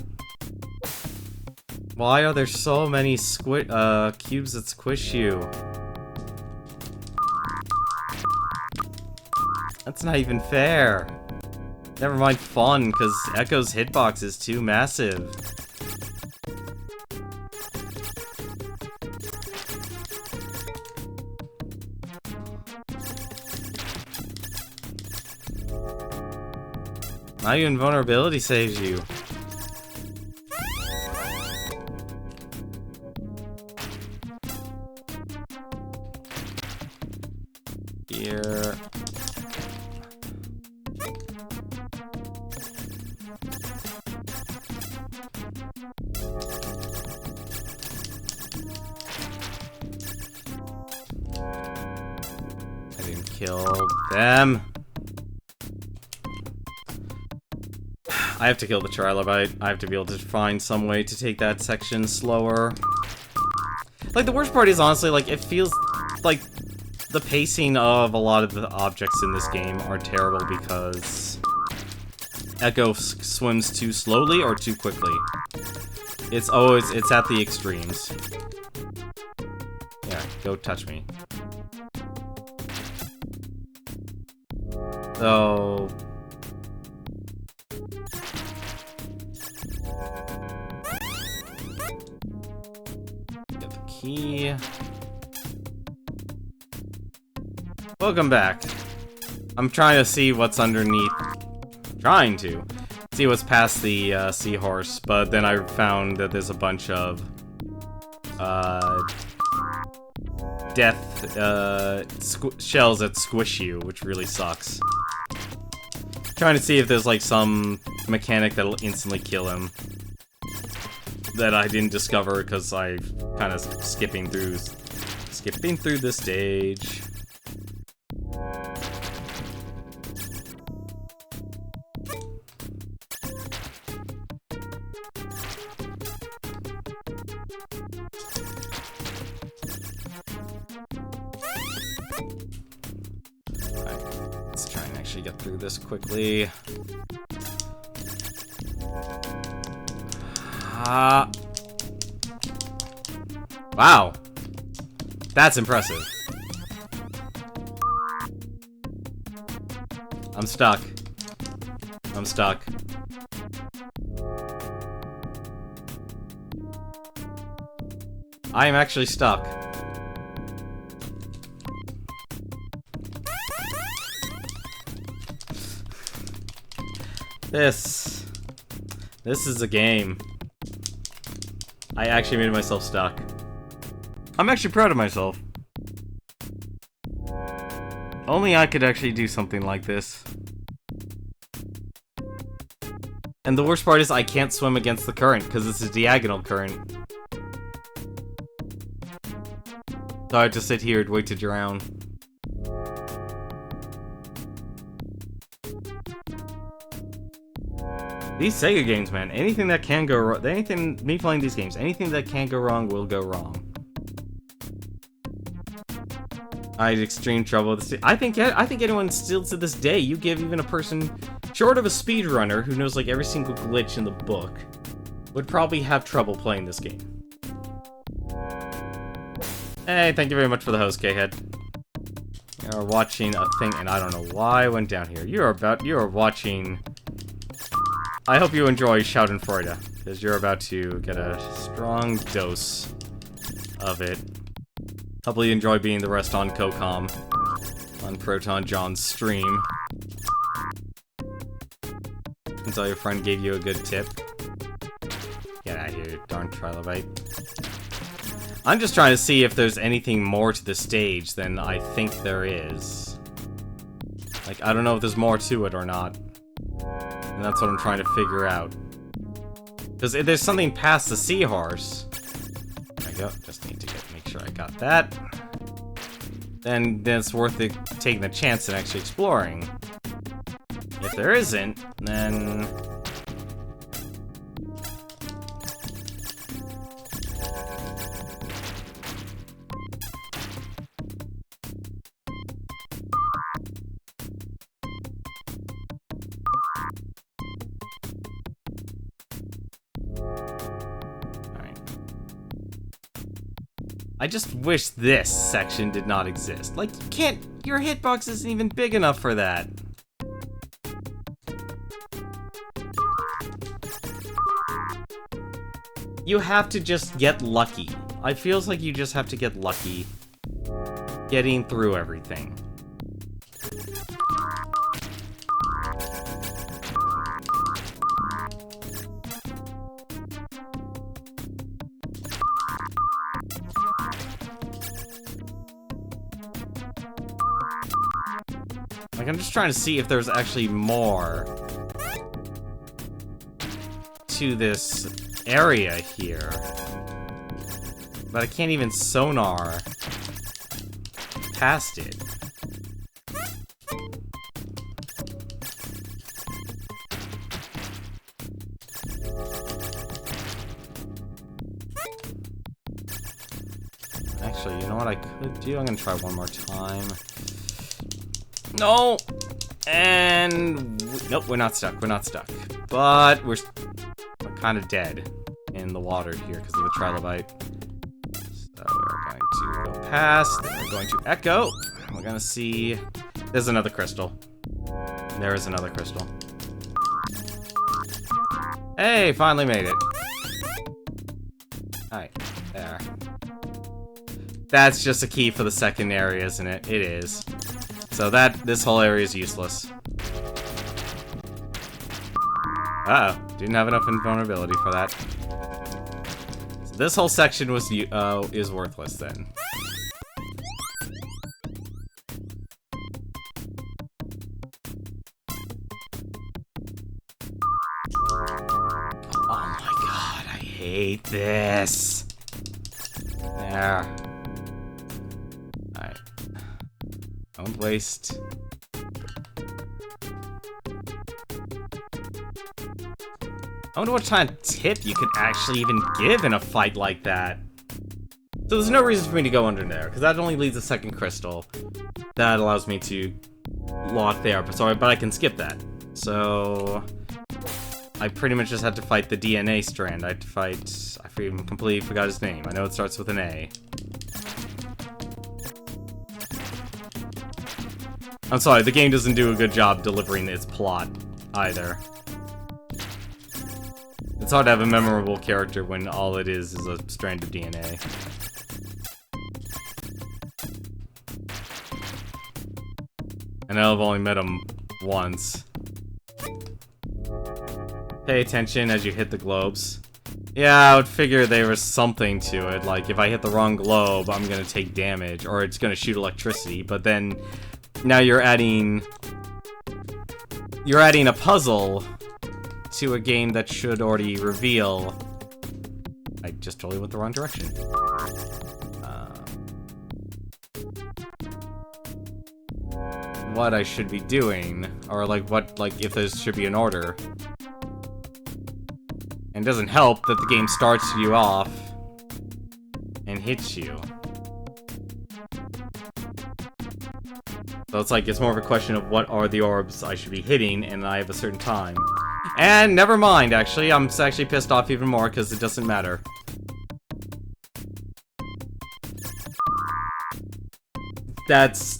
Why are there so many cubes that squish you? That's not even fair. Never mind fun, because Ecco's hitbox is too massive. Not even vulnerability saves you. Here. I didn't kill them. I have to kill the trilobite. I have to be able to find some way to take that section slower. Like, the worst part is, honestly, like, it feels like the pacing of a lot of the objects in this game are terrible because Ecco swims too slowly or too quickly. It's at the extremes. Yeah, go touch me. So... get the key. Welcome back. I'm trying to see what's underneath. Trying to see what's past the seahorse, but then I found that there's a bunch of death shells that squish you, which really sucks. Trying to see if there's like some mechanic that'll instantly kill him that I didn't discover because I kind of skipping through the stage. Let's try and actually get through this quickly. Wow. That's impressive. I'm stuck. I'm stuck. I am actually stuck. This is a game. I actually made myself stuck. I'm actually proud of myself. Only I could actually do something like this. And the worst part is I can't swim against the current, because it's a diagonal current. So I have to sit here and wait to drown. These Sega games, man, anything that can go wrong, me playing these games, anything that can go wrong will go wrong. I had extreme trouble with this. I think anyone still to this day, you give even a person short of a speedrunner who knows like every single glitch in the book, would probably have trouble playing this game. Hey, thank you very much for the host, K-Head. You are watching a thing, and I don't know why I went down here. You are watching... I hope you enjoy Schadenfreude, because you're about to get a strong dose of it. Hopefully you enjoy being the rest on Cocom, on Proton John's stream. Until your friend gave you a good tip. Get out of here, you darn trilobite. I'm just trying to see if there's anything more to the stage than I think there is. Like, I don't know if there's more to it or not. And that's what I'm trying to figure out. Because if there's something past the seahorse... There we go, just need to make sure I got that. Then it's worth it taking the chance and actually exploring. If there isn't, then... I just wish this section did not exist. Like, you can't... Your hitbox isn't even big enough for that. You have to just get lucky. It feels like you just have to get lucky getting through everything. Like, I'm just trying to see if there's actually more to this area here. But I can't even sonar past it. Actually, you know what I could do? I'm gonna try one more time. No! And... Nope, we're not stuck. We're not stuck. But we're kind of dead in the water here because of the trilobite. So we're going to go past, then we're going to Ecco. We're going to see... There's another crystal. There is another crystal. Hey, finally made it. Alright, there. That's just a key for the second area, isn't it? It is. So this whole area is useless. Uh-oh, didn't have enough invulnerability for that. So this whole section was is worthless then. Oh my god, I hate this. There. Alright. Don't waste. I wonder what kind of tip you could actually even give in a fight like that. So there's no reason for me to go under there, because that only leads a second crystal. That allows me to lock there, but I can skip that. So I pretty much just had to fight the DNA strand. I had to fight... I completely forgot his name. I know it starts with an A. I'm sorry, the game doesn't do a good job delivering its plot, either. It's hard to have a memorable character when all it is a strand of DNA. And I've only met him once. Pay attention as you hit the globes. Yeah, I would figure there was something to it, like if I hit the wrong globe, I'm gonna take damage, or it's gonna shoot electricity, but then now you're adding a puzzle to a game that should already reveal. I just totally went the wrong direction. What I should be doing, or like if there should be an order. And it doesn't help that the game starts you off and hits you. So it's like, it's more of a question of what are the orbs I should be hitting, and I have a certain time. And never mind, actually, I'm actually pissed off even more because it doesn't matter. That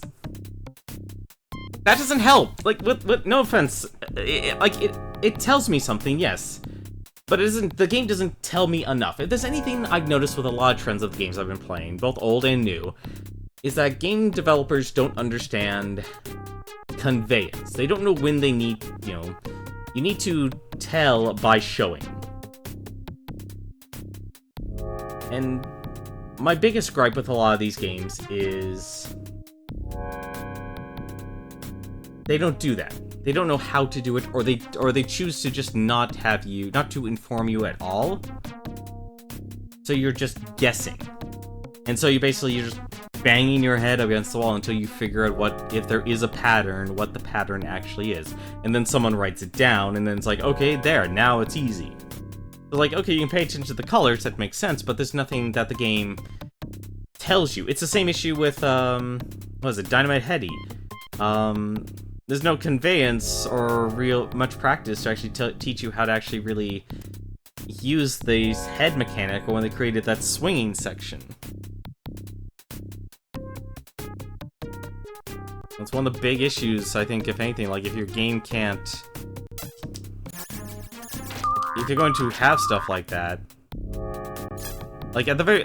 doesn't help. Like, with no offense, it tells me something, yes. But the game doesn't tell me enough. If there's anything I've noticed with a lot of trends of the games I've been playing, both old and new, is that game developers don't understand conveyance. They don't know when they need, you need to tell by showing. And my biggest gripe with a lot of these games is they don't do that. They don't know how to do it, or they choose to just not to inform you at all. So you're just guessing. And so you're just banging your head against the wall until you figure out if there is a pattern, what the pattern actually is. And then someone writes it down, and then it's like, okay, there, now it's easy. So like, okay, you can pay attention to the colors, that makes sense, but there's nothing that the game tells you. It's the same issue with, what is it, Dynamite Heady. There's no conveyance or much practice to actually teach you how to actually really use the head mechanic when they created that swinging section. That's one of the big issues, I think, if anything. Like, if your game can't... If you're going to have stuff like that... Like, at the very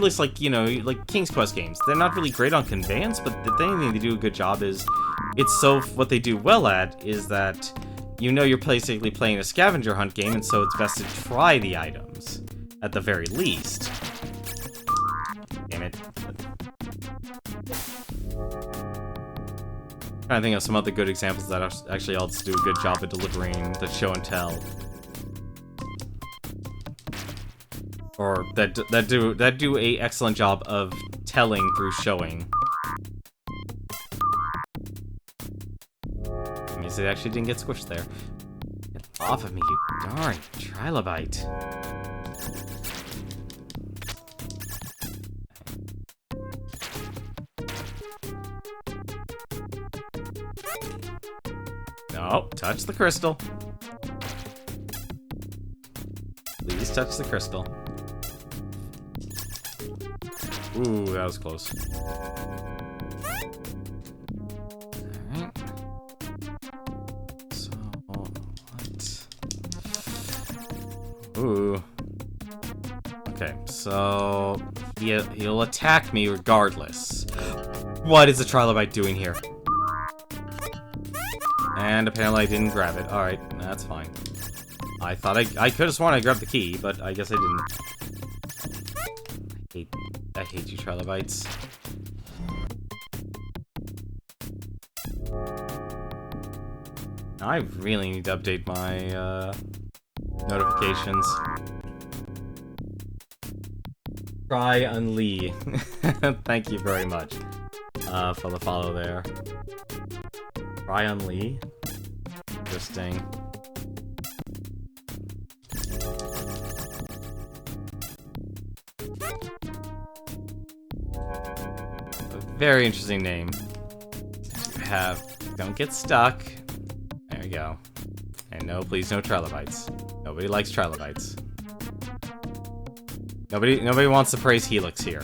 least, like, like King's Quest games, they're not really great on conveyance, but the thing they do a good job is... what they do well at is that you're basically playing a scavenger hunt game, and so it's best to try the items at the very least. Damn it. I'm trying to think of some other good examples that actually also do a good job at delivering the show and tell. Or that do a excellent job of telling through showing. It actually didn't get squished there. Get off of me, you darn trilobite. No, touch the crystal. Please touch the crystal. Ooh, that was close. Ooh. Okay, so he'll attack me regardless. What is the trilobite doing here? And apparently I didn't grab it. Alright, that's fine. I thought I could have sworn I grabbed the key, but I guess I didn't. I hate you, trilobites. I really need to update my notifications. Try Unlee. Thank you very much for the follow there. Try Unlee. Interesting. A very interesting name. Don't get stuck. There you go. And no, please, no trilobites. Nobody likes trilobites. Nobody wants to praise Helix here.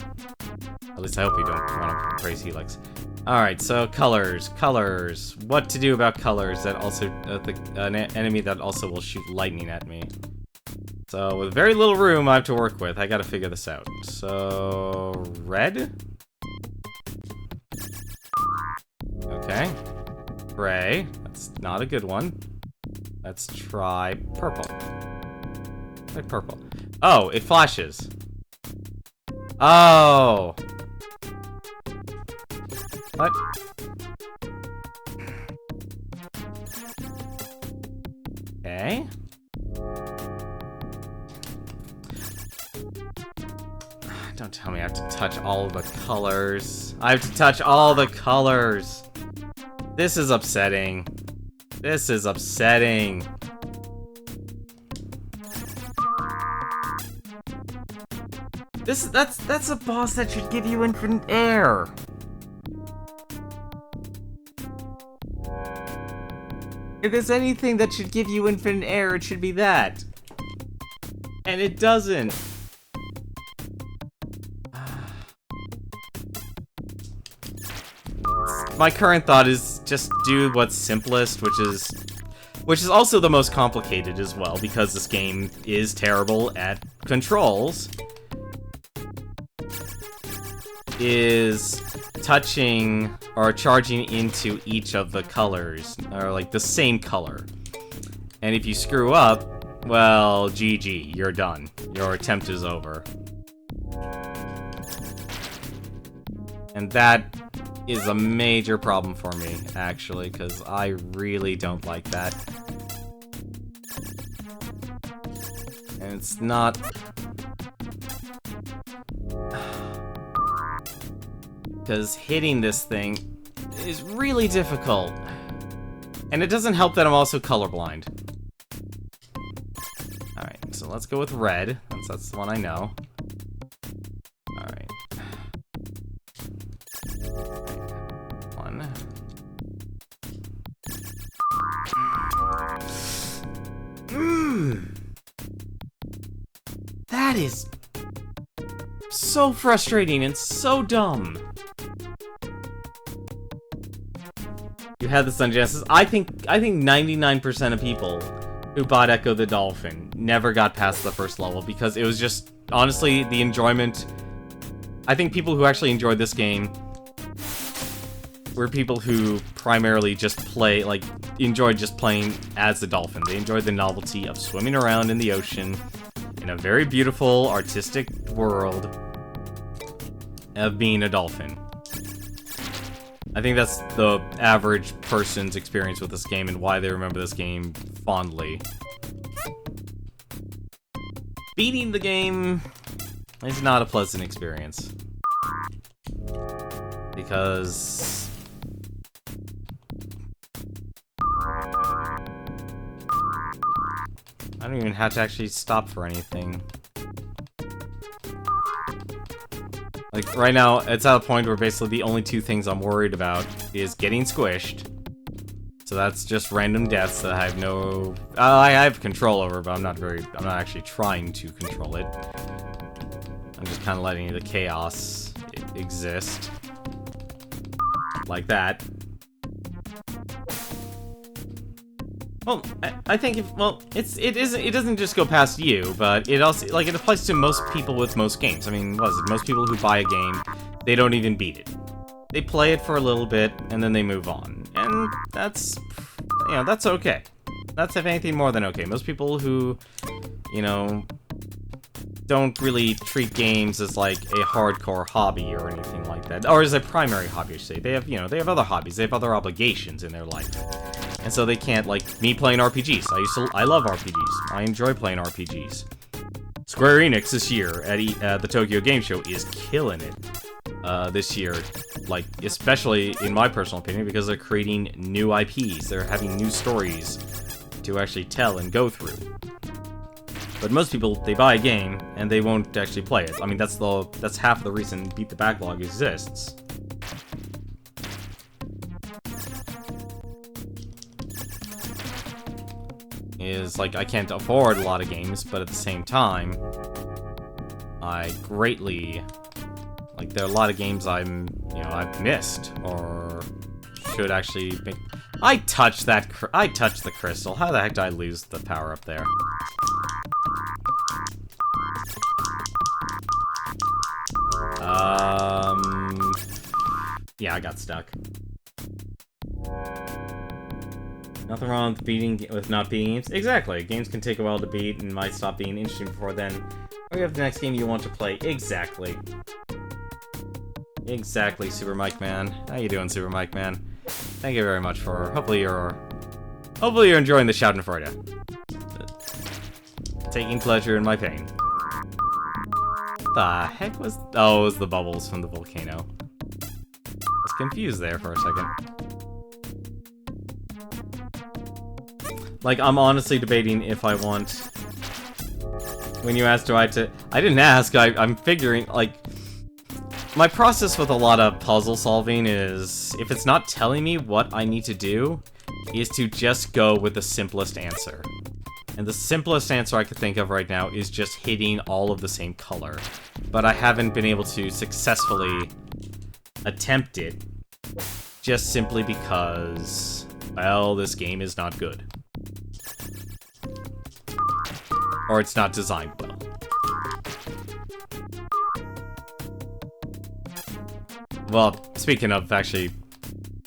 At least I hope you don't want to praise Helix. Alright, so colors. Colors. What to do about colors that also... an enemy that also will shoot lightning at me. So, with very little room I have to work with, I gotta figure this out. So... red? Okay. Gray. That's not a good one. Let's try purple. Try purple. Oh, it flashes. Oh! What? Okay. Don't tell me I have to touch all the colors. I have to touch all the colors. This is upsetting. This is upsetting. That's a boss that should give you infinite air. If there's anything that should give you infinite air, it should be that. And it doesn't. My current thought is just do what's simplest, which is also the most complicated as well, because this game is terrible at controls. Is touching or charging into each of the colors, or like the same color. And if you screw up, well, GG, you're done. Your attempt is over. And that is a major problem for me, actually, because I really don't like that. And it's not... because hitting this thing is really difficult. And it doesn't help that I'm also colorblind. Alright, so let's go with red, since that's the one I know. Alright. One. That is so frustrating and so dumb. You had this on Genesis. I think 99% of people who bought Ecco the Dolphin never got past the first level because it was just, honestly, the enjoyment. I think people who actually enjoyed this game were people who primarily just enjoyed just playing as the dolphin. They enjoyed the novelty of swimming around in the ocean in a very beautiful, artistic world of being a dolphin. I think that's the average person's experience with this game and why they remember this game fondly. Beating the game is not a pleasant experience. Because... I don't even have to actually stop for anything. Like, right now, it's at a point where basically the only two things I'm worried about is getting squished. So that's just random deaths that I have no... I have control over, but I'm not actually trying to control it. I'm just kind of letting the chaos exist. Like that. Well, I think it doesn't just go past you, but it also, like, it applies to most people with most games. I mean, what is it? Most people who buy a game, they don't even beat it. They play it for a little bit, and then they move on. And that's, you know, that's okay. That's, if anything, more than okay. Most people who, you know, don't really treat games as, like, a hardcore hobby or anything like that. Or as a primary hobby, I should say. They have, you know, they have other hobbies. They have other obligations in their life. And so they can't, like, me playing RPGs. I love RPGs. I enjoy playing RPGs. Square Enix this year at the Tokyo Game Show is killing it this year. Like, especially in my personal opinion, because they're creating new IPs. They're having new stories to actually tell and go through. But most people, they buy a game and they won't actually play it. I mean, that's half the reason Beat the Backlog exists. Is, like, I can't afford a lot of games, but at the same time, I greatly, like, there are a lot of games I've missed, or should actually make... I touched the crystal. How the heck did I lose the power up there? Yeah, I got stuck. Nothing wrong with not beating games. Exactly. Games can take a while to beat and might stop being interesting before then. Or you have the next game you want to play. Exactly. Exactly, Super Mike Man. How you doing, Super Mike Man? Thank you very much for... Hopefully you're enjoying the Schadenfreude. Taking pleasure in my pain. The heck was... Oh, it was the bubbles from the volcano. I was confused there for a second. Like, I'm honestly debating if I want... When you asked, I didn't ask, I'm figuring, like... My process with a lot of puzzle solving is, if it's not telling me what I need to do, is to just go with the simplest answer. And the simplest answer I could think of right now is just hitting all of the same color. But I haven't been able to successfully attempt it, just simply because, well, this game is not good. Or it's not designed well. Well, speaking of, actually,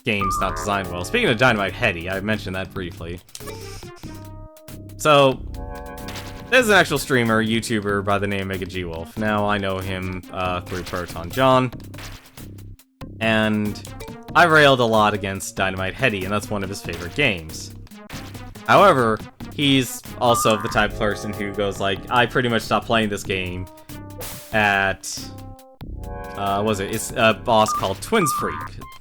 games not designed well. Speaking of Dynamite Heady, I mentioned that briefly. So, there's an actual streamer, YouTuber by the name of Mega G Wolf. Now, I know him through Proton John. And I railed a lot against Dynamite Heady, and that's one of his favorite games. However, he's also the type of person who goes like, I pretty much stopped playing this game at... It's a boss called Twins Freak.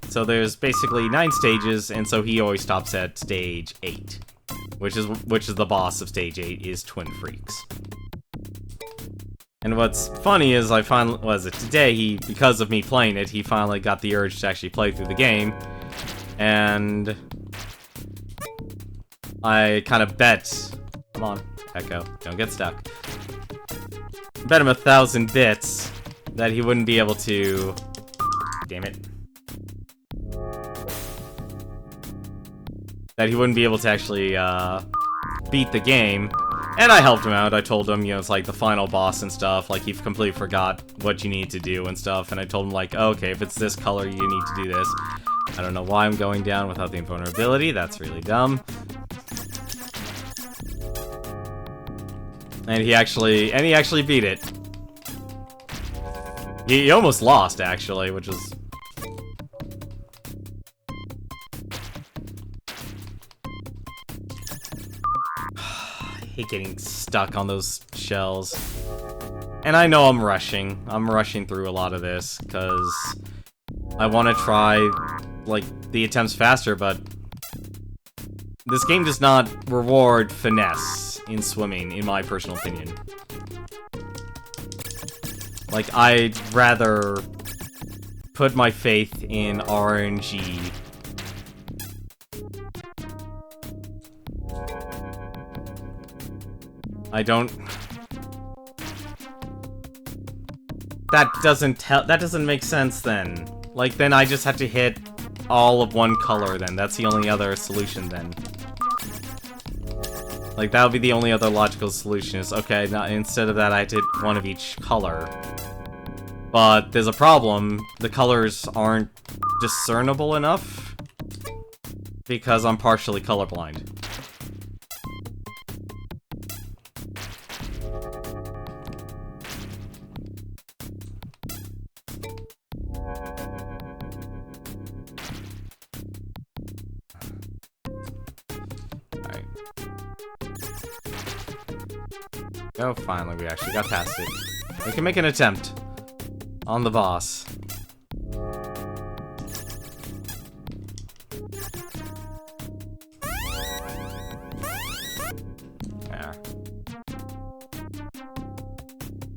So there's basically 9 stages, and so he always stops at stage 8. Which is the boss of stage 8, is Twin Freaks. And what's funny is today, because of me playing it, he finally got the urge to actually play through the game. And... I kind of bet... Come on, Ecco, don't get stuck. Bet him 1,000 bits that he wouldn't be able to... Damn it. That he wouldn't be able to actually, beat the game. And I helped him out. I told him, it's like the final boss and stuff. Like, he completely forgot what you need to do and stuff. And I told him, like, oh, okay, if it's this color, you need to do this. I don't know why I'm going down without the invulnerability. That's really dumb. And he actually beat it. He almost lost, actually, which is... I hate getting stuck on those shells. And I know I'm rushing. I'm rushing through a lot of this, because I want to try, like, the attempts faster, but this game does not reward finesse in swimming, in my personal opinion. Like, I'd rather put my faith in RNG. I don't... That doesn't make sense then. Like, then I just have to hit all of one color then. That's the only other solution then. Like, that would be the only other logical solution is, okay, now, instead of that I hit one of each color. But there's a problem. The colors aren't discernible enough because I'm partially colorblind. Alright. Oh, finally, we actually got past it. We can make an attempt on the boss. Yeah.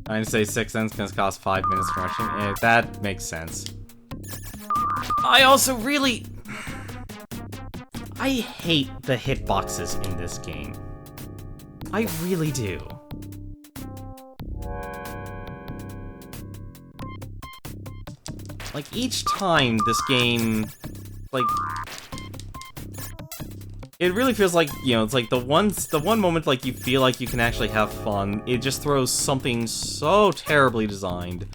I'm gonna say 6 cents gonna cost 5 minutes for rushing. Yeah, that makes sense. I also really... I hate the hitboxes in this game. I really do. like, each time this game, like, it really feels like, you know, it's like the one moment, like, you feel like you can actually have fun, it just throws something so terribly designed,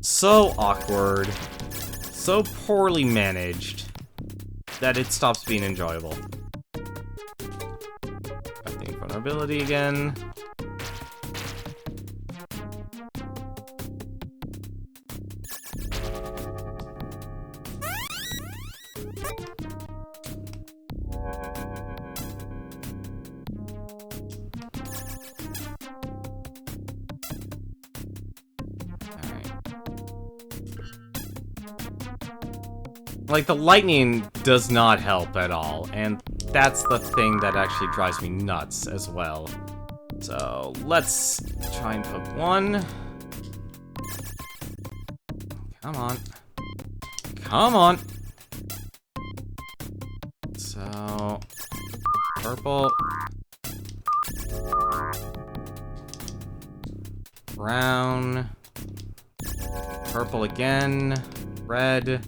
so awkward, so poorly managed, that it stops being enjoyable. Got the invulnerability again. Like, the lightning does not help at all, and that's the thing that actually drives me nuts as well. So, let's try and put one. Come on. Come on! So, purple. Brown. Purple again. Red.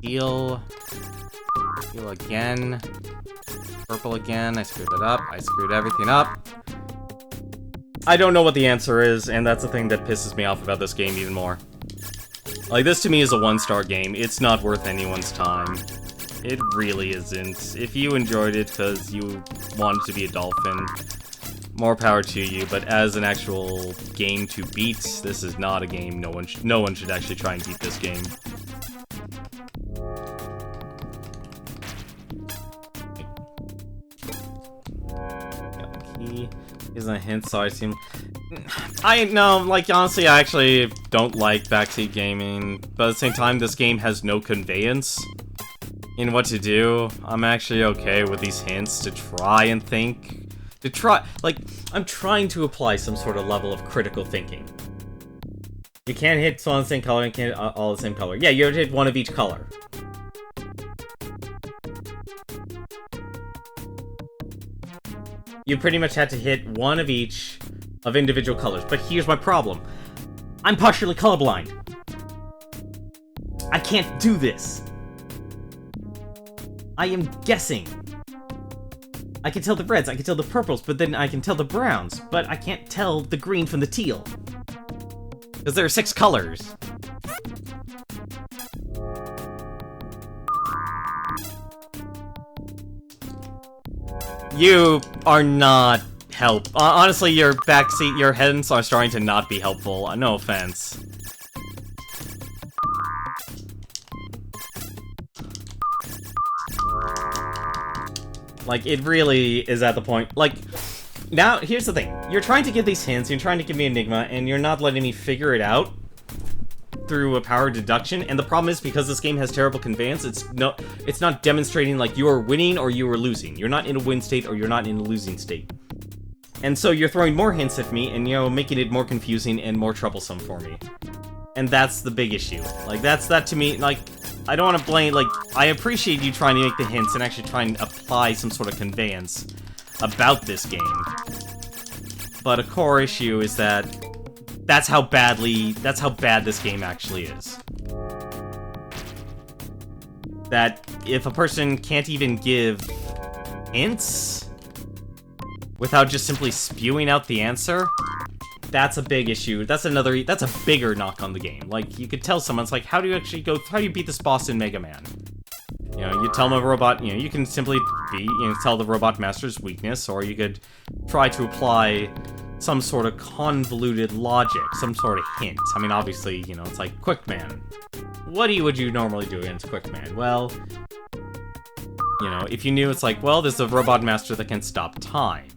Teal again, purple again, I screwed it up, I screwed everything up. I don't know what the answer is, and that's the thing that pisses me off about this game even more. Like, this to me is a 1-star game, it's not worth anyone's time. It really isn't. If you enjoyed it because you wanted to be a dolphin, more power to you, but as an actual game to beat, this is not a game no one should actually try and beat this game. Isn't a hint, so I seem... like, honestly, I actually don't like backseat gaming, but at the same time, this game has no conveyance in what to do. I'm actually okay with these hints to try and think. I'm trying to apply some sort of level of critical thinking. You can't hit all the same color and can't hit all the same color. Yeah, you have to hit one of each color. You pretty much had to hit one of each of individual colors. But here's my problem. I'm partially colorblind. I can't do this. I am guessing. I can tell the reds, I can tell the purples, but then I can tell the browns. But I can't tell the green from the teal. Because there are 6 colors. You are not help. Honestly, your hints are starting to not be helpful. No offense. Like, it really is at the point. Like, now, here's the thing. You're trying to give these hints, you're trying to give me Enigma, and you're not letting me figure it out through a power deduction, and the problem is because this game has terrible conveyance, it's not demonstrating like you are winning or you are losing. You're not in a win state or you're not in a losing state. And so you're throwing more hints at me and, you know, making it more confusing and more troublesome for me. And that's the big issue. Like, that to me, like, I don't want to blame, like, I appreciate you trying to make the hints and actually trying to apply some sort of conveyance about this game. But a core issue is that that's how bad this game actually is. That if a person can't even give hints without just simply spewing out the answer, that's a big issue. That's a bigger knock on the game. Like, you could tell someone, it's like, how do you beat this boss in Mega Man? You know, you tell them a robot, you know, you can simply tell the robot master's weakness, or you could try to apply some sort of convoluted logic, some sort of hint. I mean, obviously, you know, it's like Quickman. What would you normally do against Quickman? Well, you know, if you knew, it's like, well, there's a robot master that can stop time.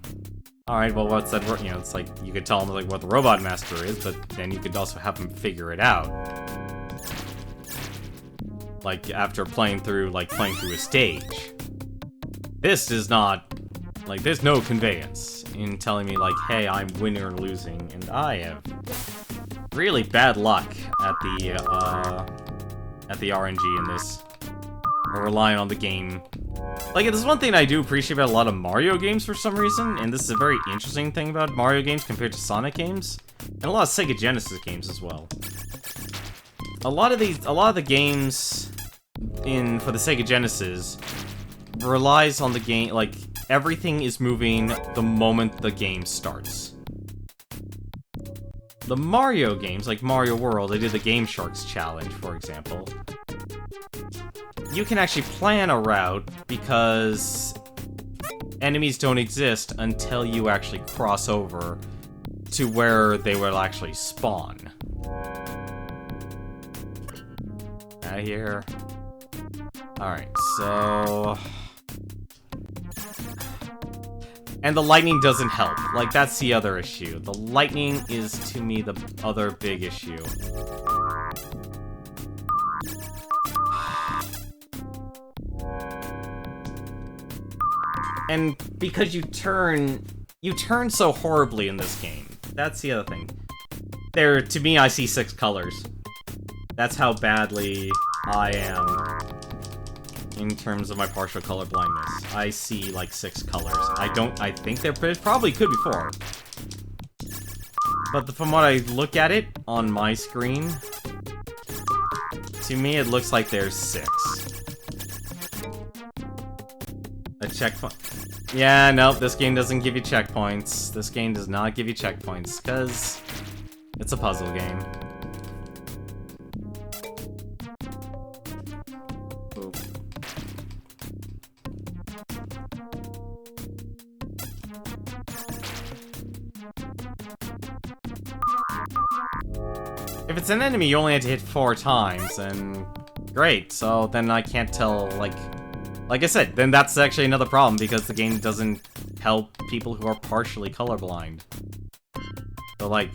Alright, well, what's that? You know, it's like, you could tell them, like, what the robot master is, but then you could also have them figure it out. Like, after playing through a stage. This is not, like, there's no conveyance in telling me, like, hey, I'm winning or losing, and I have really bad luck at the RNG in this. We're relying on the game Like, this is one thing I do appreciate about a lot of Mario games for some reason, and this is a very interesting thing about Mario games compared to Sonic games, and a lot of Sega Genesis games as well. A lot of the games for the Sega Genesis relies on the game, like, everything is moving the moment the game starts. The Mario games, like Mario World, they did the Game Sharks challenge, for example. You can actually plan a route because enemies don't exist until you actually cross over to where they will actually spawn. Out of here. Alright, so... And the lightning doesn't help. Like, that's the other issue. The lightning is, to me, the other big issue. And because you turn so horribly in this game. That's the other thing. To me, I see 6 colors. That's how badly I am in terms of my partial color blindness. I see, like, 6 colors. I think there probably could be 4. But from what I look at it on my screen, to me it looks like there's 6. A checkpoint. Yeah, nope, this game doesn't give you checkpoints. This game does not give you checkpoints, because it's a puzzle game. Oop. If it's an enemy, you only have to hit 4 times, and great, so then I can't tell, like I said, then that's actually another problem, because the game doesn't help people who are partially colorblind. So, like,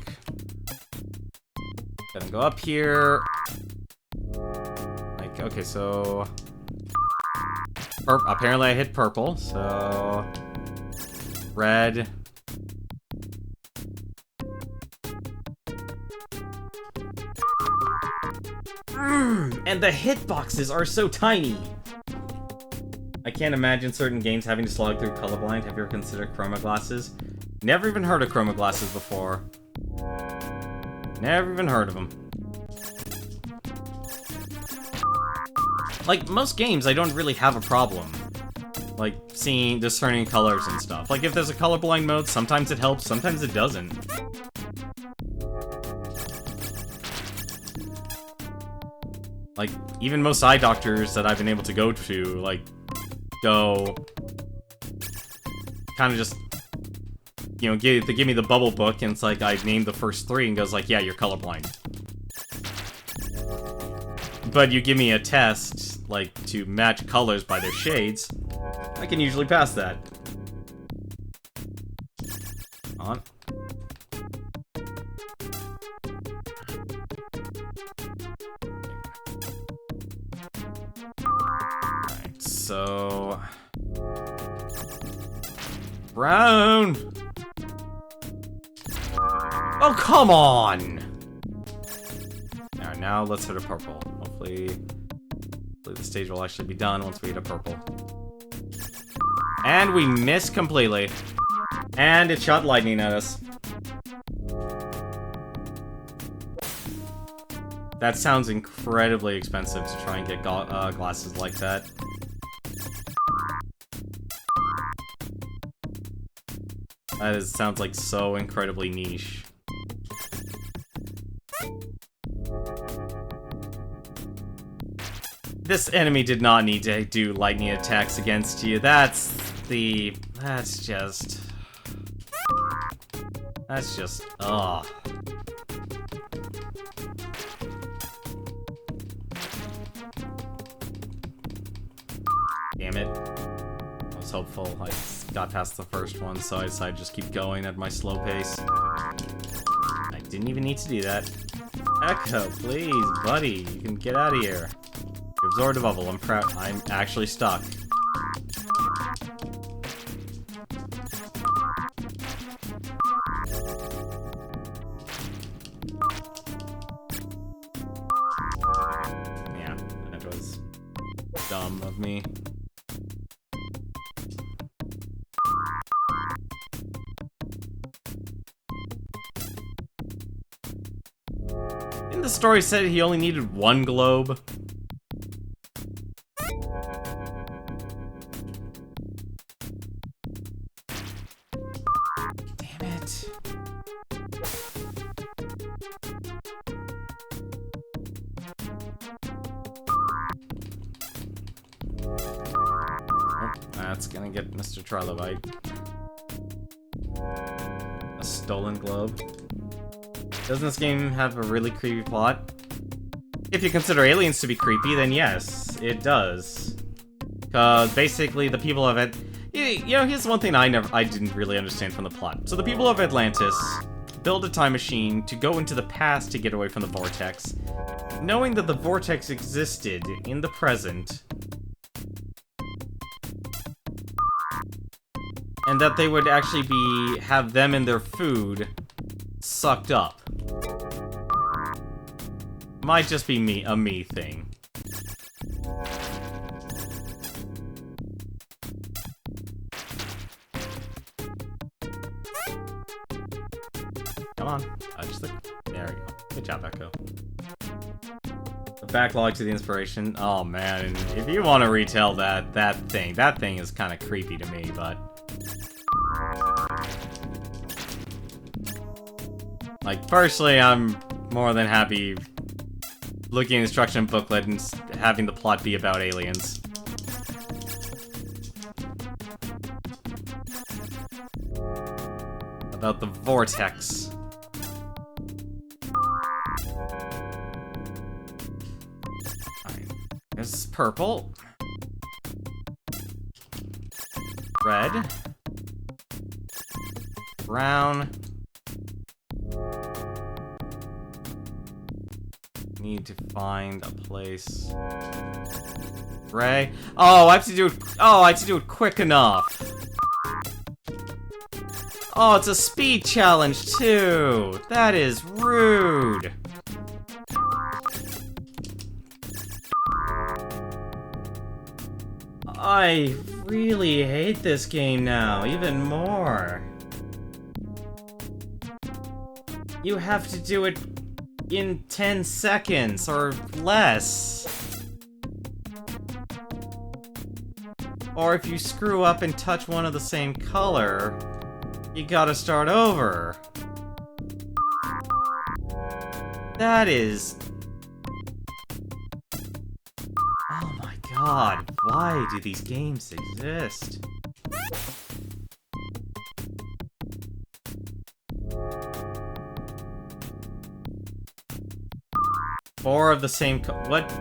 gonna go up here. Like, okay, so... apparently I hit purple, so... Red. And the hitboxes are so tiny! I can't imagine certain games having to slog through colorblind. Have you ever considered chroma glasses? Never even heard of chroma glasses before. Never even heard of them. Like, most games, I don't really have a problem. Like, discerning colors and stuff. Like, if there's a colorblind mode, sometimes it helps, sometimes it doesn't. Like, even most eye doctors that I've been able to go to, like, kind of just, you know, they give me the bubble book, and it's like, I named the first 3, and goes like, yeah, you're colorblind. But you give me a test, like, to match colors by their shades, I can usually pass that. On. Alright, so... Brown! Oh, come on! Alright, now let's hit a purple. Hopefully the stage will actually be done once we hit a purple. And we missed completely. And it shot lightning at us. That sounds incredibly expensive to try and get glasses like that. Sounds like so incredibly niche. This enemy did not need to do lightning attacks against you. That's just... ugh. Damn it. I was hopeful. I got past the first one, so I decided to just keep going at my slow pace. I didn't even need to do that. Ecco, please, buddy. You can get out of here. You absorbed a bubble. I'm proud. I'm actually stuck. Yeah, that was dumb of me. story said he only needed one globe? Damn it. Oh, that's gonna get Mr. Trilobite. A stolen globe. Doesn't this game have a really creepy plot? If you consider aliens to be creepy, then yes, it does. Cause basically the people of it, you know, here's one thing I didn't really understand from the plot. So the people of Atlantis build a time machine to go into the past to get away from the vortex, knowing that the vortex existed in the present, and that they would actually have them and their food sucked up. Might just be a me thing. Come on, touch the... There we go. Good job, Ecco. The backlog to the inspiration. Oh man, and if you want to retell that thing is kind of creepy to me, but... Like, personally, I'm more than happy looking at the instruction booklet and having the plot be about aliens. About the vortex. Alright. This is purple. Red. Brown. Need to find a place. Gray. Oh, I have to do it. Oh, I have to do it quick enough. Oh, it's a speed challenge too. That is rude. I really hate this game now, even more. You have to do it in 10 seconds or less. Or if you screw up and touch one of the same color, you gotta start over. That is... Oh my god, why do these games exist? Four of the same what?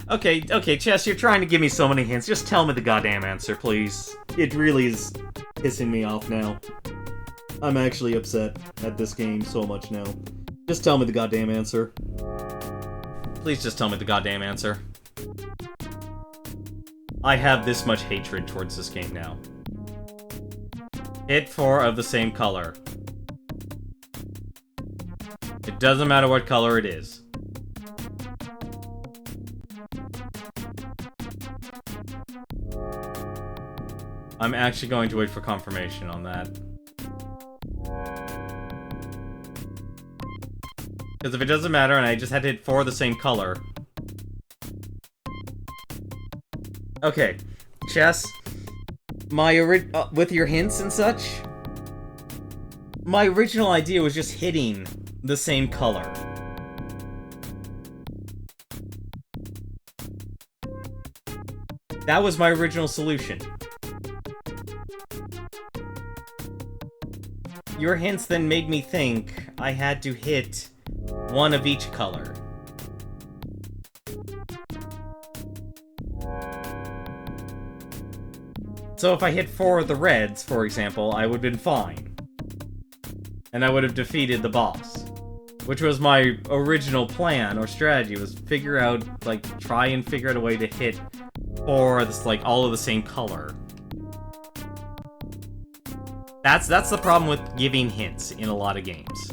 Okay, Chess, you're trying to give me so many hints. Just tell me the goddamn answer, please. It really is pissing me off now. I'm actually upset at this game so much now. Just tell me the goddamn answer. Please just tell me the goddamn answer. I have this much hatred towards this game now. Hit four of the same color. It doesn't matter what color it is. I'm actually going to wait for confirmation on that. Because if it doesn't matter and I just had to hit four of the same color... Okay, Chess, with your hints and such, my original idea was just hitting the same color. That was my original solution. Your hints then made me think I had to hit one of each color. So if I hit four of the reds, for example, I would have been fine. And I would have defeated the boss. Which was my original plan or strategy, was figure out, like, try and figure out a way to hit four of this, like, all of the same color. That's the problem with giving hints in a lot of games.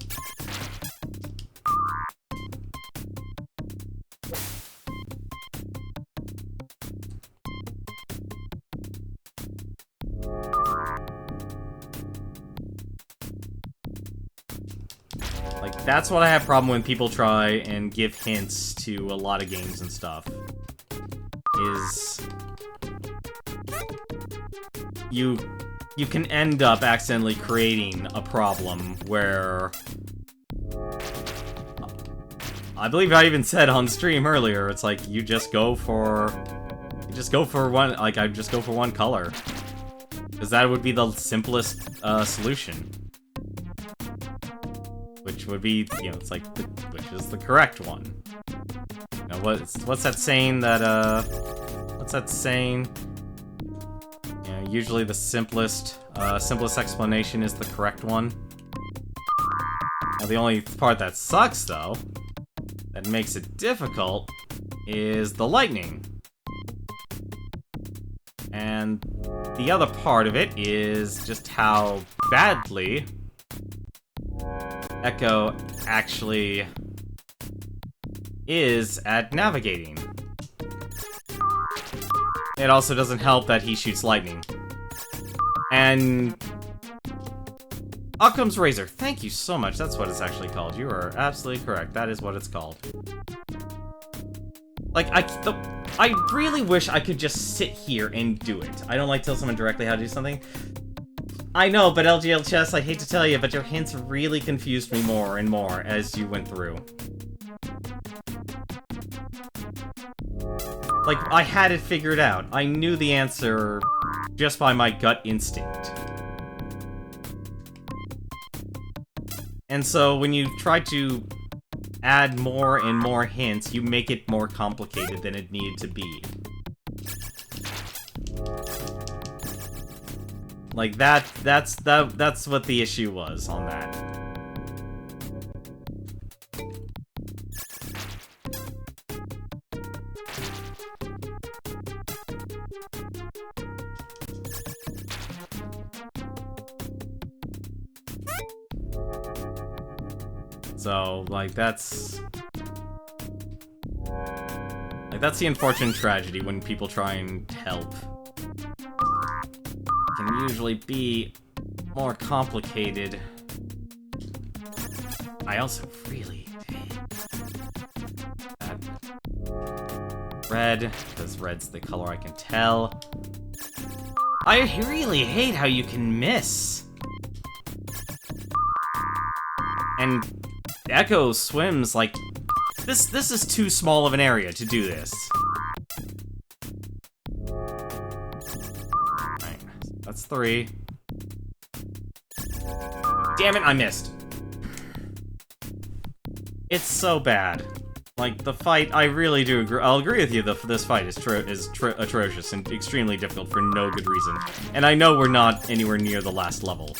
Like, That's what I have problem when people try and give hints to a lot of games and stuff. Is... You can end up accidentally creating a problem where... I believe I even said on stream earlier, it's like, you just go for one, like, I just go for one color. Because that would be the simplest, solution. Which would be, you know, it's like, which is the correct one. Now, what's that saying that, what's that saying? You know, usually the simplest explanation is the correct one. Now, the only part that sucks, though, that makes it difficult, is the lightning. And the other part of it is just how badly Ecco actually is at navigating. It also doesn't help that he shoots lightning. And... Occam's Razor, thank you so much. That's what it's actually called. You are absolutely correct. That is what it's called. Like, I really wish I could just sit here and do it. I don't like to tell someone directly how to do something. I know, but LGL Chess, I hate to tell you, but your hints really confused me more and more as you went through. Like, I had it figured out. I knew the answer just by my gut instinct. And so, when you try to add more and more hints, you make it more complicated than it needed to be. Like, that's what the issue was on that. So, like, that's the unfortunate tragedy when people try and help. It can usually be more complicated. I also really hate that red, because red's the color I can tell. I really hate how you can miss. And Ecco swims like this is too small of an area to do this. Alright, that's 3. Damn it, I missed. It's so bad. Like, the fight, I really do agree. I'll agree with you, this fight is atrocious and extremely difficult for no good reason. And I know we're not anywhere near the last level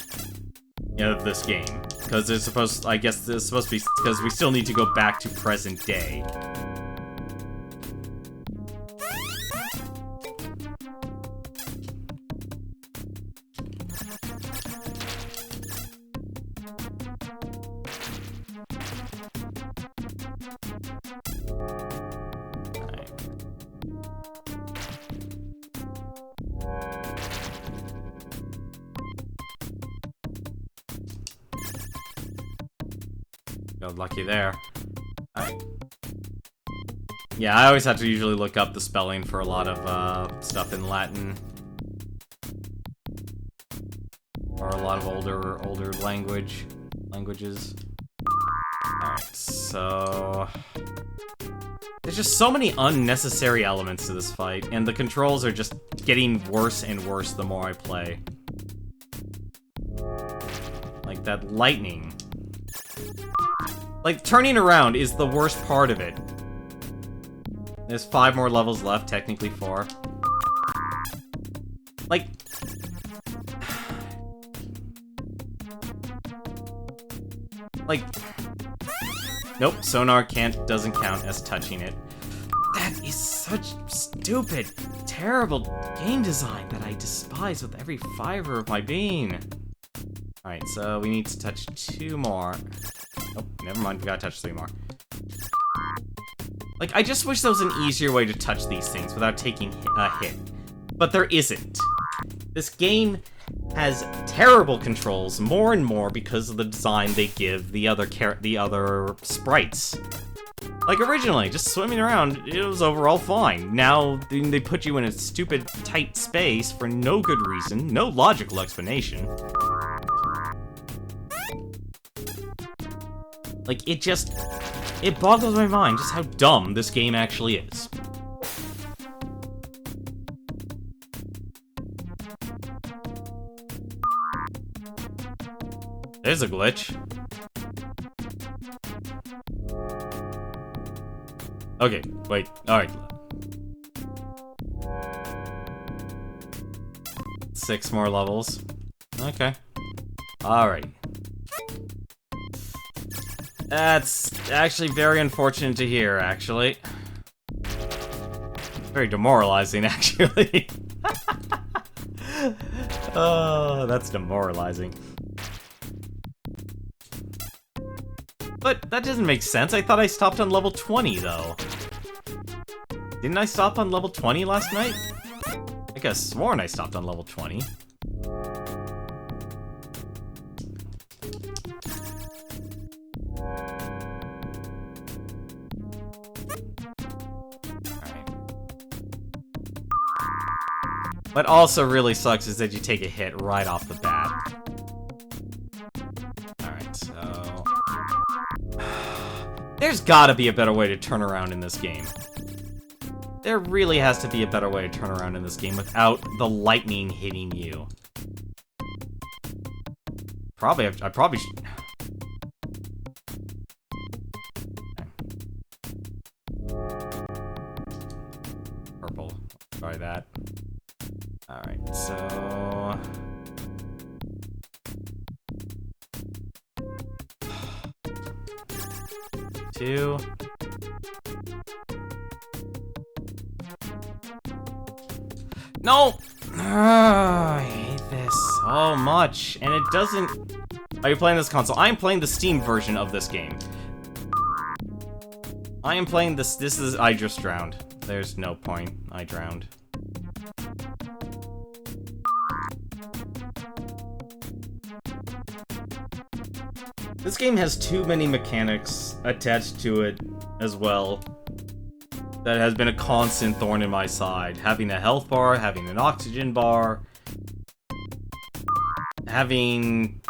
of this game. Because it's supposed, I guess it's supposed to be, because we still need to go back to present day. Got lucky there. Alright. Yeah, I always have to usually look up the spelling for a lot of stuff in Latin. Or a lot of older languages. Alright, so... There's just so many unnecessary elements to this fight, and the controls are just getting worse and worse the more I play. Like that lightning. Like, turning around is the worst part of it. There's 5 more levels left, technically 4. Like... Like... Nope, sonar doesn't count as touching it. That is such stupid, terrible game design that I despise with every fiber of my being. Alright, so we need to touch 2 more. Oh, never mind, we gotta touch 3 more. Like, I just wish there was an easier way to touch these things without taking a hit. But there isn't. This game has terrible controls more and more because of the design they give the other sprites. Like, originally, just swimming around, it was overall fine. Now, they put you in a stupid, tight space for no good reason, no logical explanation. Like, it boggles my mind just how dumb this game actually is. There's a glitch. Okay, wait, alright. 6 more levels. Okay. Alright. That's actually very unfortunate to hear, actually. Very demoralizing, actually. Oh, that's demoralizing. But that doesn't make sense. I thought I stopped on level 20, though. Didn't I stop on level 20 last night? I could have sworn I stopped on level 20. What also really sucks is that you take a hit right off the bat. Alright, so... There's gotta be a better way to turn around in this game. There really has to be a better way to turn around in this game without the lightning hitting you. I probably should... Purple. Try that. Alright, so... Two. No! I hate this so much, and it doesn't... Are you playing this console? I'm playing the Steam version of this game. I am playing this... I just drowned. There's no point. I drowned. This game has too many mechanics attached to it as well. That has been a constant thorn in my side. Having a health bar, having an oxygen bar, having...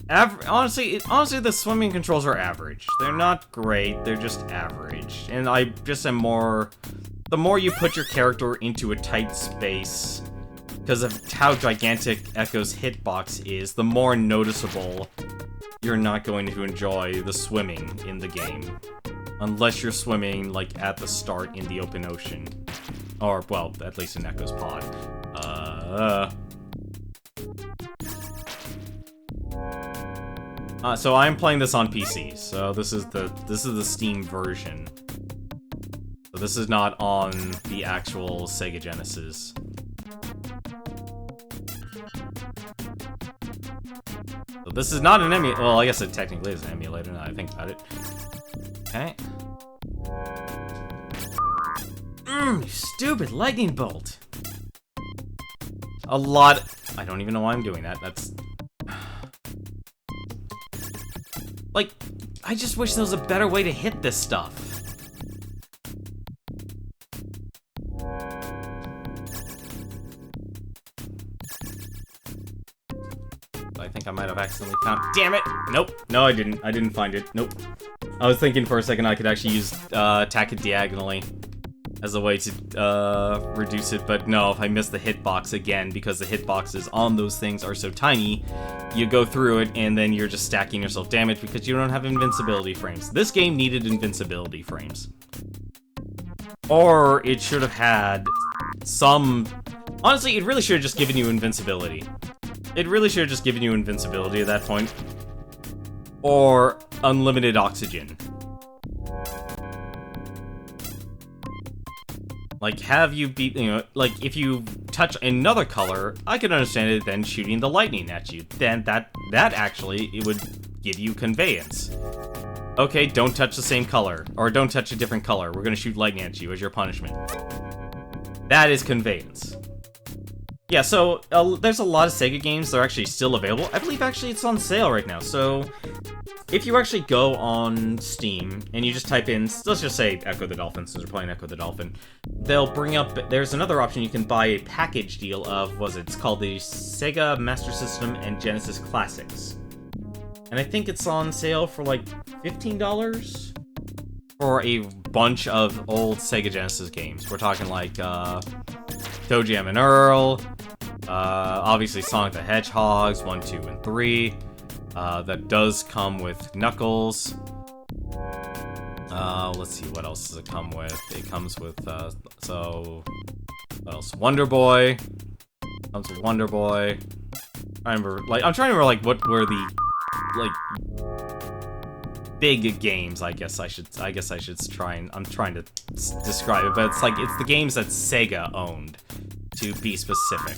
Honestly, the swimming controls are average. They're not great, they're just average. And I just am more... The more you put your character into a tight space, because of how gigantic Ecco's hitbox is, the more noticeable you're not going to enjoy the swimming in the game. Unless you're swimming, like, at the start in the open ocean. Or, well, at least in Ecco's pod. So I'm playing this on PC, so this is the Steam version. So this is not on the actual Sega Genesis. So this is not an emulator. Well, I guess it technically is an emulator now I think about it. Okay. You stupid lightning bolt. I don't even know why I'm doing that. That's... Like, I just wish there was a better way to hit this stuff. I think I might have accidentally found... Damn it! Nope. No, I didn't. I didn't find it. Nope. I was thinking for a second I could actually use attack it diagonally as a way to reduce it, but no, if I missed the hitbox again, because the hitboxes on those things are so tiny, you go through it and then you're just stacking yourself damage because you don't have invincibility frames. This game needed invincibility frames. Or it should have had some... Honestly, it really should have just given you invincibility. It really should have just given you invincibility at that point. Or unlimited oxygen. Like, have you beat, like, if you touch another color, I could understand it then shooting the lightning at you. Then that actually, it would give you conveyance. Okay, don't touch the same color, or don't touch a different color. We're gonna shoot lightning at you as your punishment. That is conveyance. Yeah, so there's a lot of Sega games that are actually still available. I believe actually it's on sale right now. So if you actually go on Steam and you just type in, let's just say Ecco the Dolphin, since we're playing Ecco the Dolphin, they'll bring up, there's another option. You can buy a package deal of, it's called the Sega Master System and Genesis Classics. And I think it's on sale for like $15 for a bunch of old Sega Genesis games. We're talking like Toe Jam and Earl, obviously Sonic the Hedgehogs 1, 2, and 3. That does come with Knuckles. Let's see, what else does it come with? It comes with, what else? Wonder Boy. Comes with Wonder Boy. I'm trying to remember, like, what were the, like, big games, I guess I should try and, I'm trying to describe it, but it's like, it's the games that Sega owned, to be specific.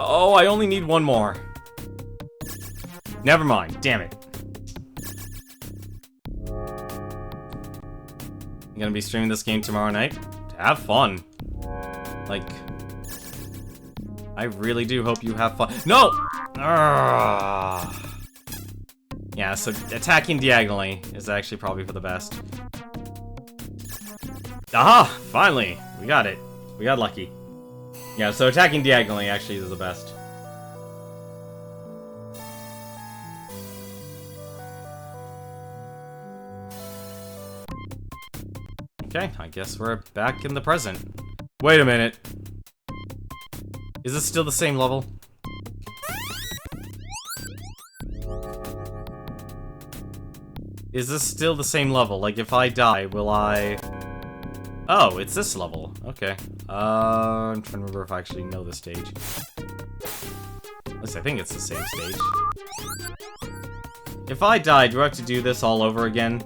Oh, I only need one more. Never mind, damn it. I'm gonna be streaming this game tomorrow night. Have fun. Like, I really do hope you have fun. No! Yeah, so attacking diagonally is actually probably for the best. Aha! Finally! We got it. We got lucky. Yeah, so attacking diagonally actually is the best. Okay, I guess we're back in the present. Wait a minute. Is this still the same level? Is this still the same level? Like, if I die, will I... Oh, it's this level. Okay. I'm trying to remember if I actually know the stage. At least I think it's the same stage. If I die, do I have to do this all over again?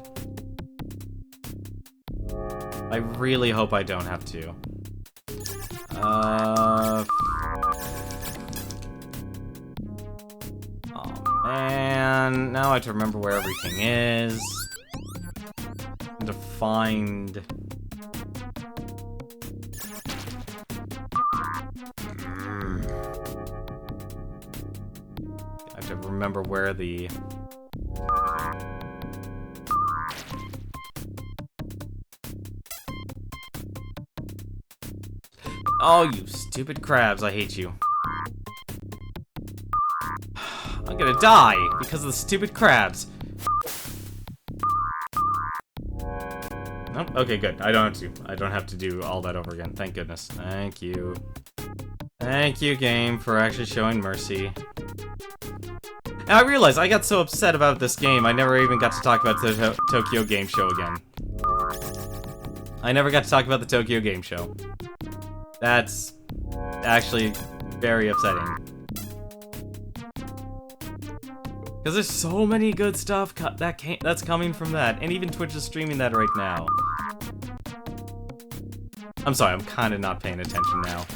I really hope I don't have to. Oh man, now I have to remember where everything is. And to find... I have to remember where the... Oh, you stupid crabs, I hate you. I'm gonna die because of the stupid crabs. Nope, okay, good. I don't have to do all that over again. Thank goodness. Thank you. Thank you, game, for actually showing mercy. And I realized I got so upset about this game, I never even got to talk about the Tokyo Game Show again. I never got to talk about the Tokyo Game Show. That's actually very upsetting. Because there's so many good stuff that's coming from that, and even Twitch is streaming that right now. I'm sorry, I'm kind of not paying attention now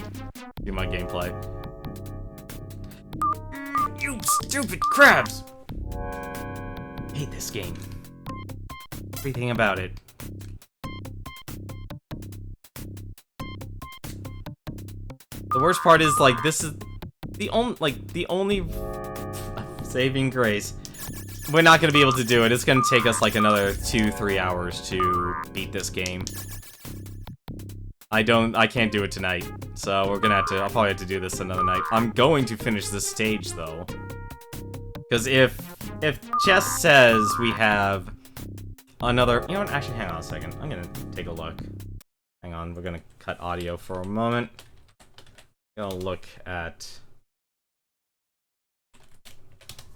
to my gameplay. You stupid crabs! I hate this game. Everything about it. The worst part is, like, this is the only saving grace. We're not gonna be able to do it. It's gonna take us like another 2-3 hours to beat this game. I can't do it tonight, so I'll probably have to do this another night. I'm going to finish this stage though, because if chess says we have another, you know what? Actually, hang on a second. I'm gonna take a look. Hang on, we're gonna cut audio for a moment. I'm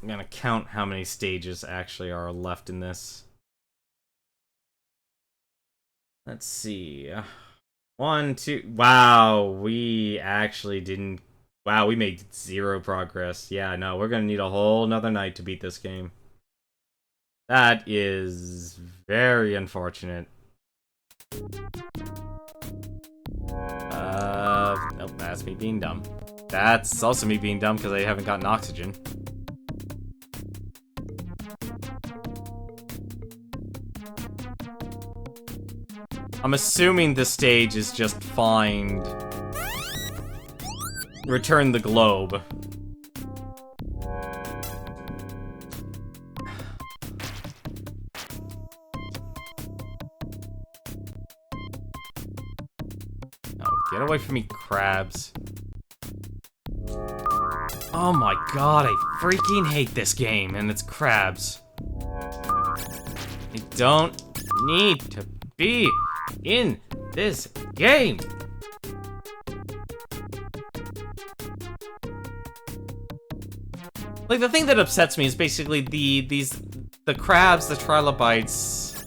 gonna count how many stages actually are left in this. Let's see. 1, 2. Wow, we actually didn't. Wow, we made 0 progress. Yeah, no, we're gonna need a whole nother night to beat this game. That is very unfortunate. Nope, that's me being dumb. That's also me being dumb because I haven't gotten oxygen. I'm assuming the stage is just find... Return the globe. Oh, get away from me, crabs. Oh my god, I freaking hate this game, and it's crabs. I don't need to be in this game. Like, the thing that upsets me is basically the crabs, the trilobites,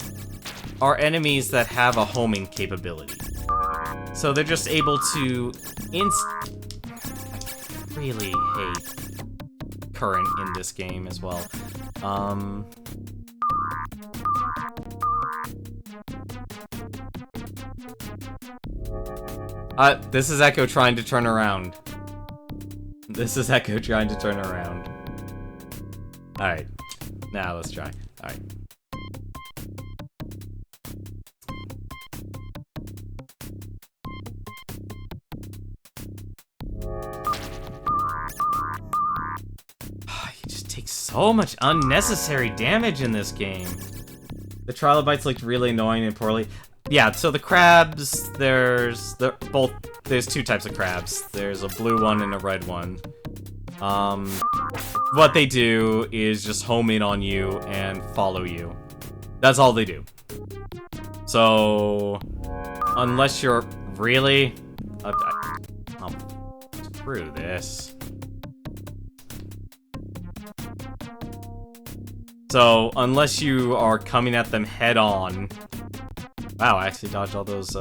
are enemies that have a homing capability. So they're just able to I really hate current in this game as well. This is Ecco trying to turn around. This is Ecco trying to turn around. Alright. Now let's try. Alright. You just take so much unnecessary damage in this game. The trilobites looked really annoying and poorly. Yeah, so the crabs, there's two types of crabs. There's a blue one and a red one. What they do is just home in on you and follow you. That's all they do. So, unless you're really... screw this. So, unless you are coming at them head on... Wow, I actually dodged all those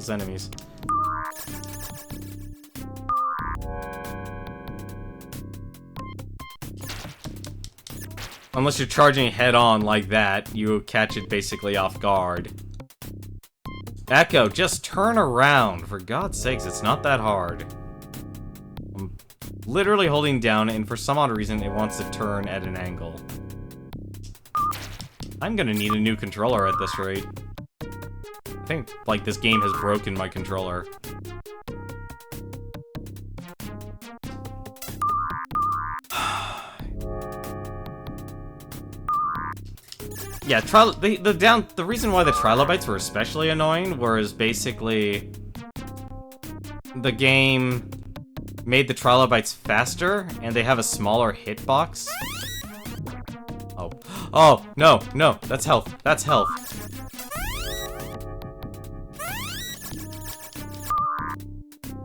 enemies. Unless you're charging head on like that, you catch it basically off guard. Ecco, just turn around. For God's sakes, it's not that hard. I'm literally holding down, and for some odd reason, it wants to turn at an angle. I'm gonna need a new controller at this rate. I think, like, this game has broken my controller. Yeah, the reason why the trilobites were especially annoying was basically the game made the trilobites faster, and they have a smaller hitbox. Oh, no, that's health. That's health.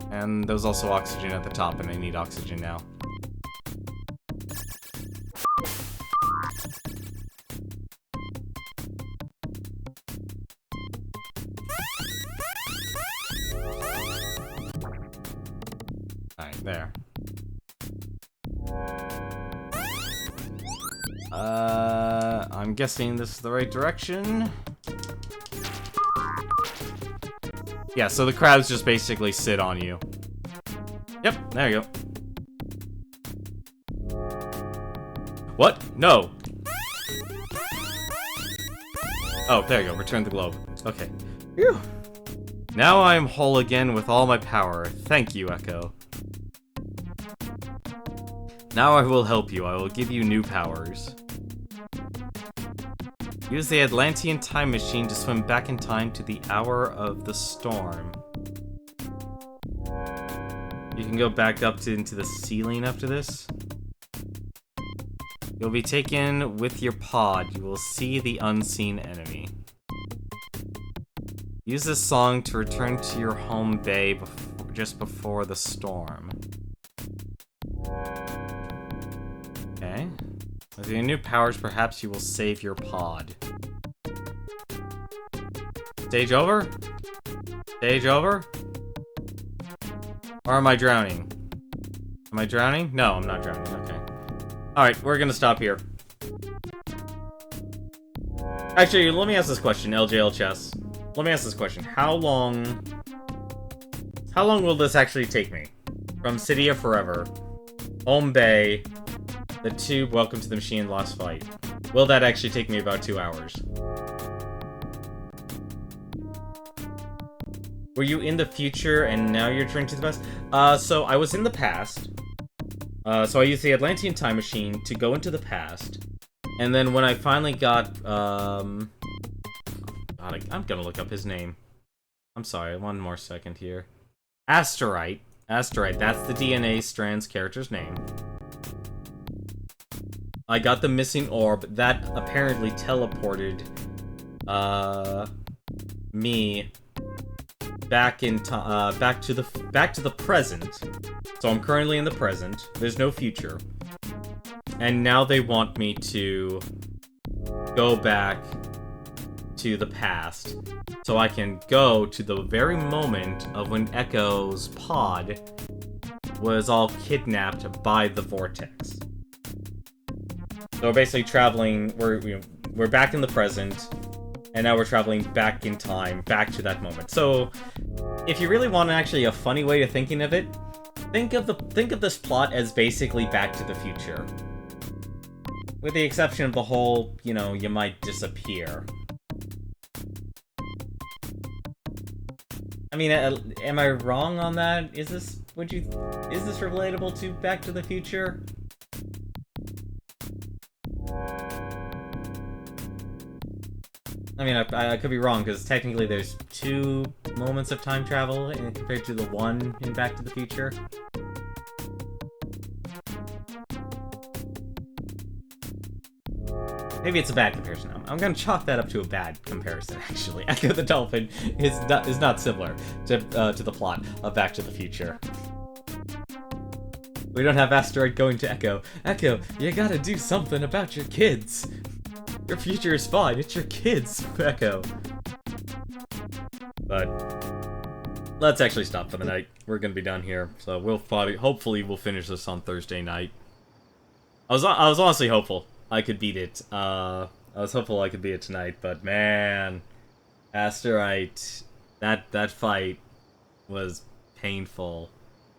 And there's also oxygen at the top, and I need oxygen now. Alright, there. I'm guessing this is the right direction. Yeah, so the crabs just basically sit on you. Yep, there you go. What? No. Oh, there you go. Return the globe. Okay. Phew. Now I'm whole again with all my power. Thank you, Ecco. Now I will help you. I will give you new powers. Use the Atlantean time machine to swim back in time to the hour of the storm. You can go back up into the ceiling after this. You'll be taken with your pod. You will see the unseen enemy. Use this song to return to your home bay just before the storm. Okay. With your new powers, perhaps you will save your pod. Stage over? Stage over? Or am I drowning? Am I drowning? No, I'm not drowning. Okay. Alright, we're gonna stop here. Actually, let me ask this question, LJL Chess. Let me ask this question. How long will this actually take me? From City of Forever, Home Bay, the Tube, Welcome to the Machine, Lost Fight. Will that actually take me about 2 hours? Were you in the future and now you're returning to the past? So I was in the past. So I used the Atlantean time machine to go into the past. And then when I finally got, God, I'm gonna look up his name. I'm sorry, one more second here. Asterite. Asterite, that's the DNA Strands character's name. I got the missing orb that apparently teleported, me back in back to the present. So I'm currently in the present. There's no future. And now they want me to go back to the past so I can go to the very moment of when Ecco's pod was all kidnapped by the vortex. So we're basically traveling, we're back in the present, and now we're traveling back in time, back to that moment. So if you really want actually a funny way of thinking of it, think of this plot as basically Back to the Future. With the exception of the whole, you know, you might disappear. I mean, am I wrong on that? Is this relatable to Back to the Future? I mean, I could be wrong, because technically there's 2 moments of time travel compared to the 1 in Back to the Future. Maybe it's a bad comparison. I'm gonna chalk that up to a bad comparison, actually. Ecco the Dolphin is not similar to the plot of Back to the Future. We don't have Asteroid going to Ecco. Ecco, you gotta do something about your kids. Your future is fine, it's your kids, Ecco. But let's actually stop for the night. We're gonna be done here, so hopefully we'll finish this on Thursday night. I was honestly hopeful I could beat it. I was hopeful I could beat it tonight, but man, Asterite, that fight was painful,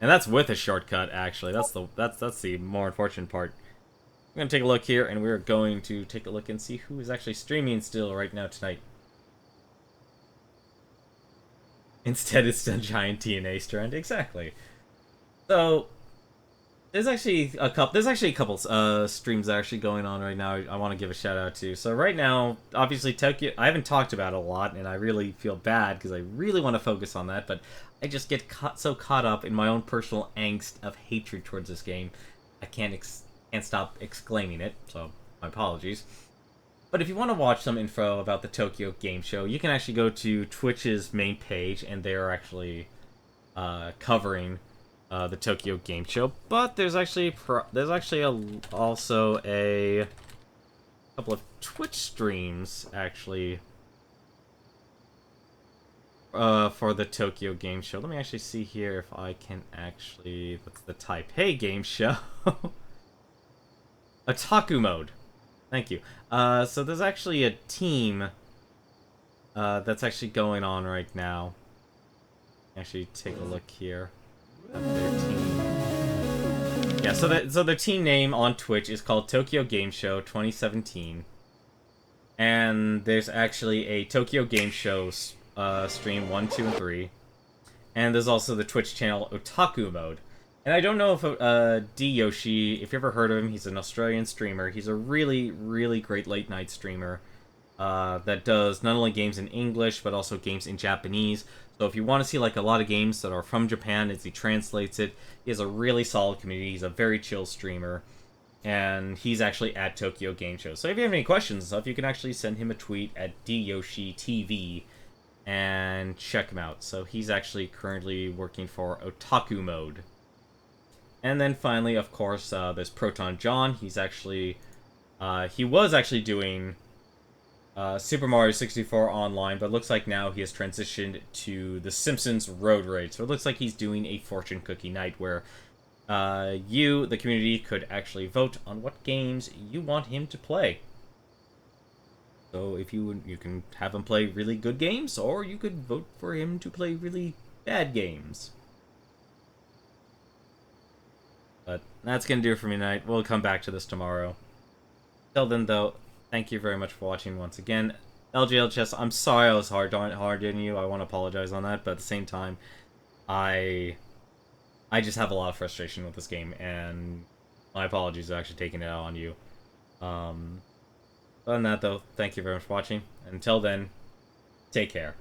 and that's with a shortcut. Actually, that's the more unfortunate part. We're gonna take a look here, and we're going to take a look and see who is actually streaming still right now tonight. Instead, it's a giant TNA strand. Exactly. So there's actually a couple streams actually going on right now. I want to give a shout out to. So right now, obviously Tokyo. I haven't talked about it a lot, and I really feel bad because I really want to focus on that, but I just get so caught up in my own personal angst of hatred towards this game. I can't stop exclaiming it, so my apologies. But if you want to watch some info about the Tokyo Game Show, you can actually go to Twitch's main page, and they are actually covering the Tokyo Game Show. But there's actually also a couple of Twitch streams actually for the Tokyo Game Show. Let me actually see here if I can actually. What's the type? Hey, Game Show. Otaku mode. Thank you. So there's actually a team that's actually going on right now. Actually, take a look here at their team. Yeah, so their team name on Twitch is called Tokyo Game Show 2017, and there's actually a Tokyo Game Show stream 1, 2, and 3, and there's also the Twitch channel Otaku Mode. And I don't know if D Yoshi, if you ever heard of him, he's an Australian streamer. He's a really, really great late night streamer that does not only games in English, but also games in Japanese. So if you want to see like a lot of games that are from Japan as he translates it, he has a really solid community. He's a very chill streamer. And he's actually at Tokyo Game Show. So if you have any questions and stuff, you can actually send him a tweet at DYoshiTV and check him out. So he's actually currently working for Otaku Mode. And then finally, of course, there's Proton John. He's actually, he was actually doing Super Mario 64 online, but it looks like now he has transitioned to The Simpsons Road Rage. So it looks like he's doing a fortune cookie night where you, the community, could actually vote on what games you want him to play. So if you can have him play really good games, or you could vote for him to play really bad games. But that's going to do it for me tonight. We'll come back to this tomorrow. Till then, though, thank you very much for watching once again. LGLHS, I'm sorry I was hard on you. I want to apologize on that, but at the same time, I I just have a lot of frustration with this game, and my apologies for actually taking it out on you. Other than that, though, thank you very much for watching. Until then, take care.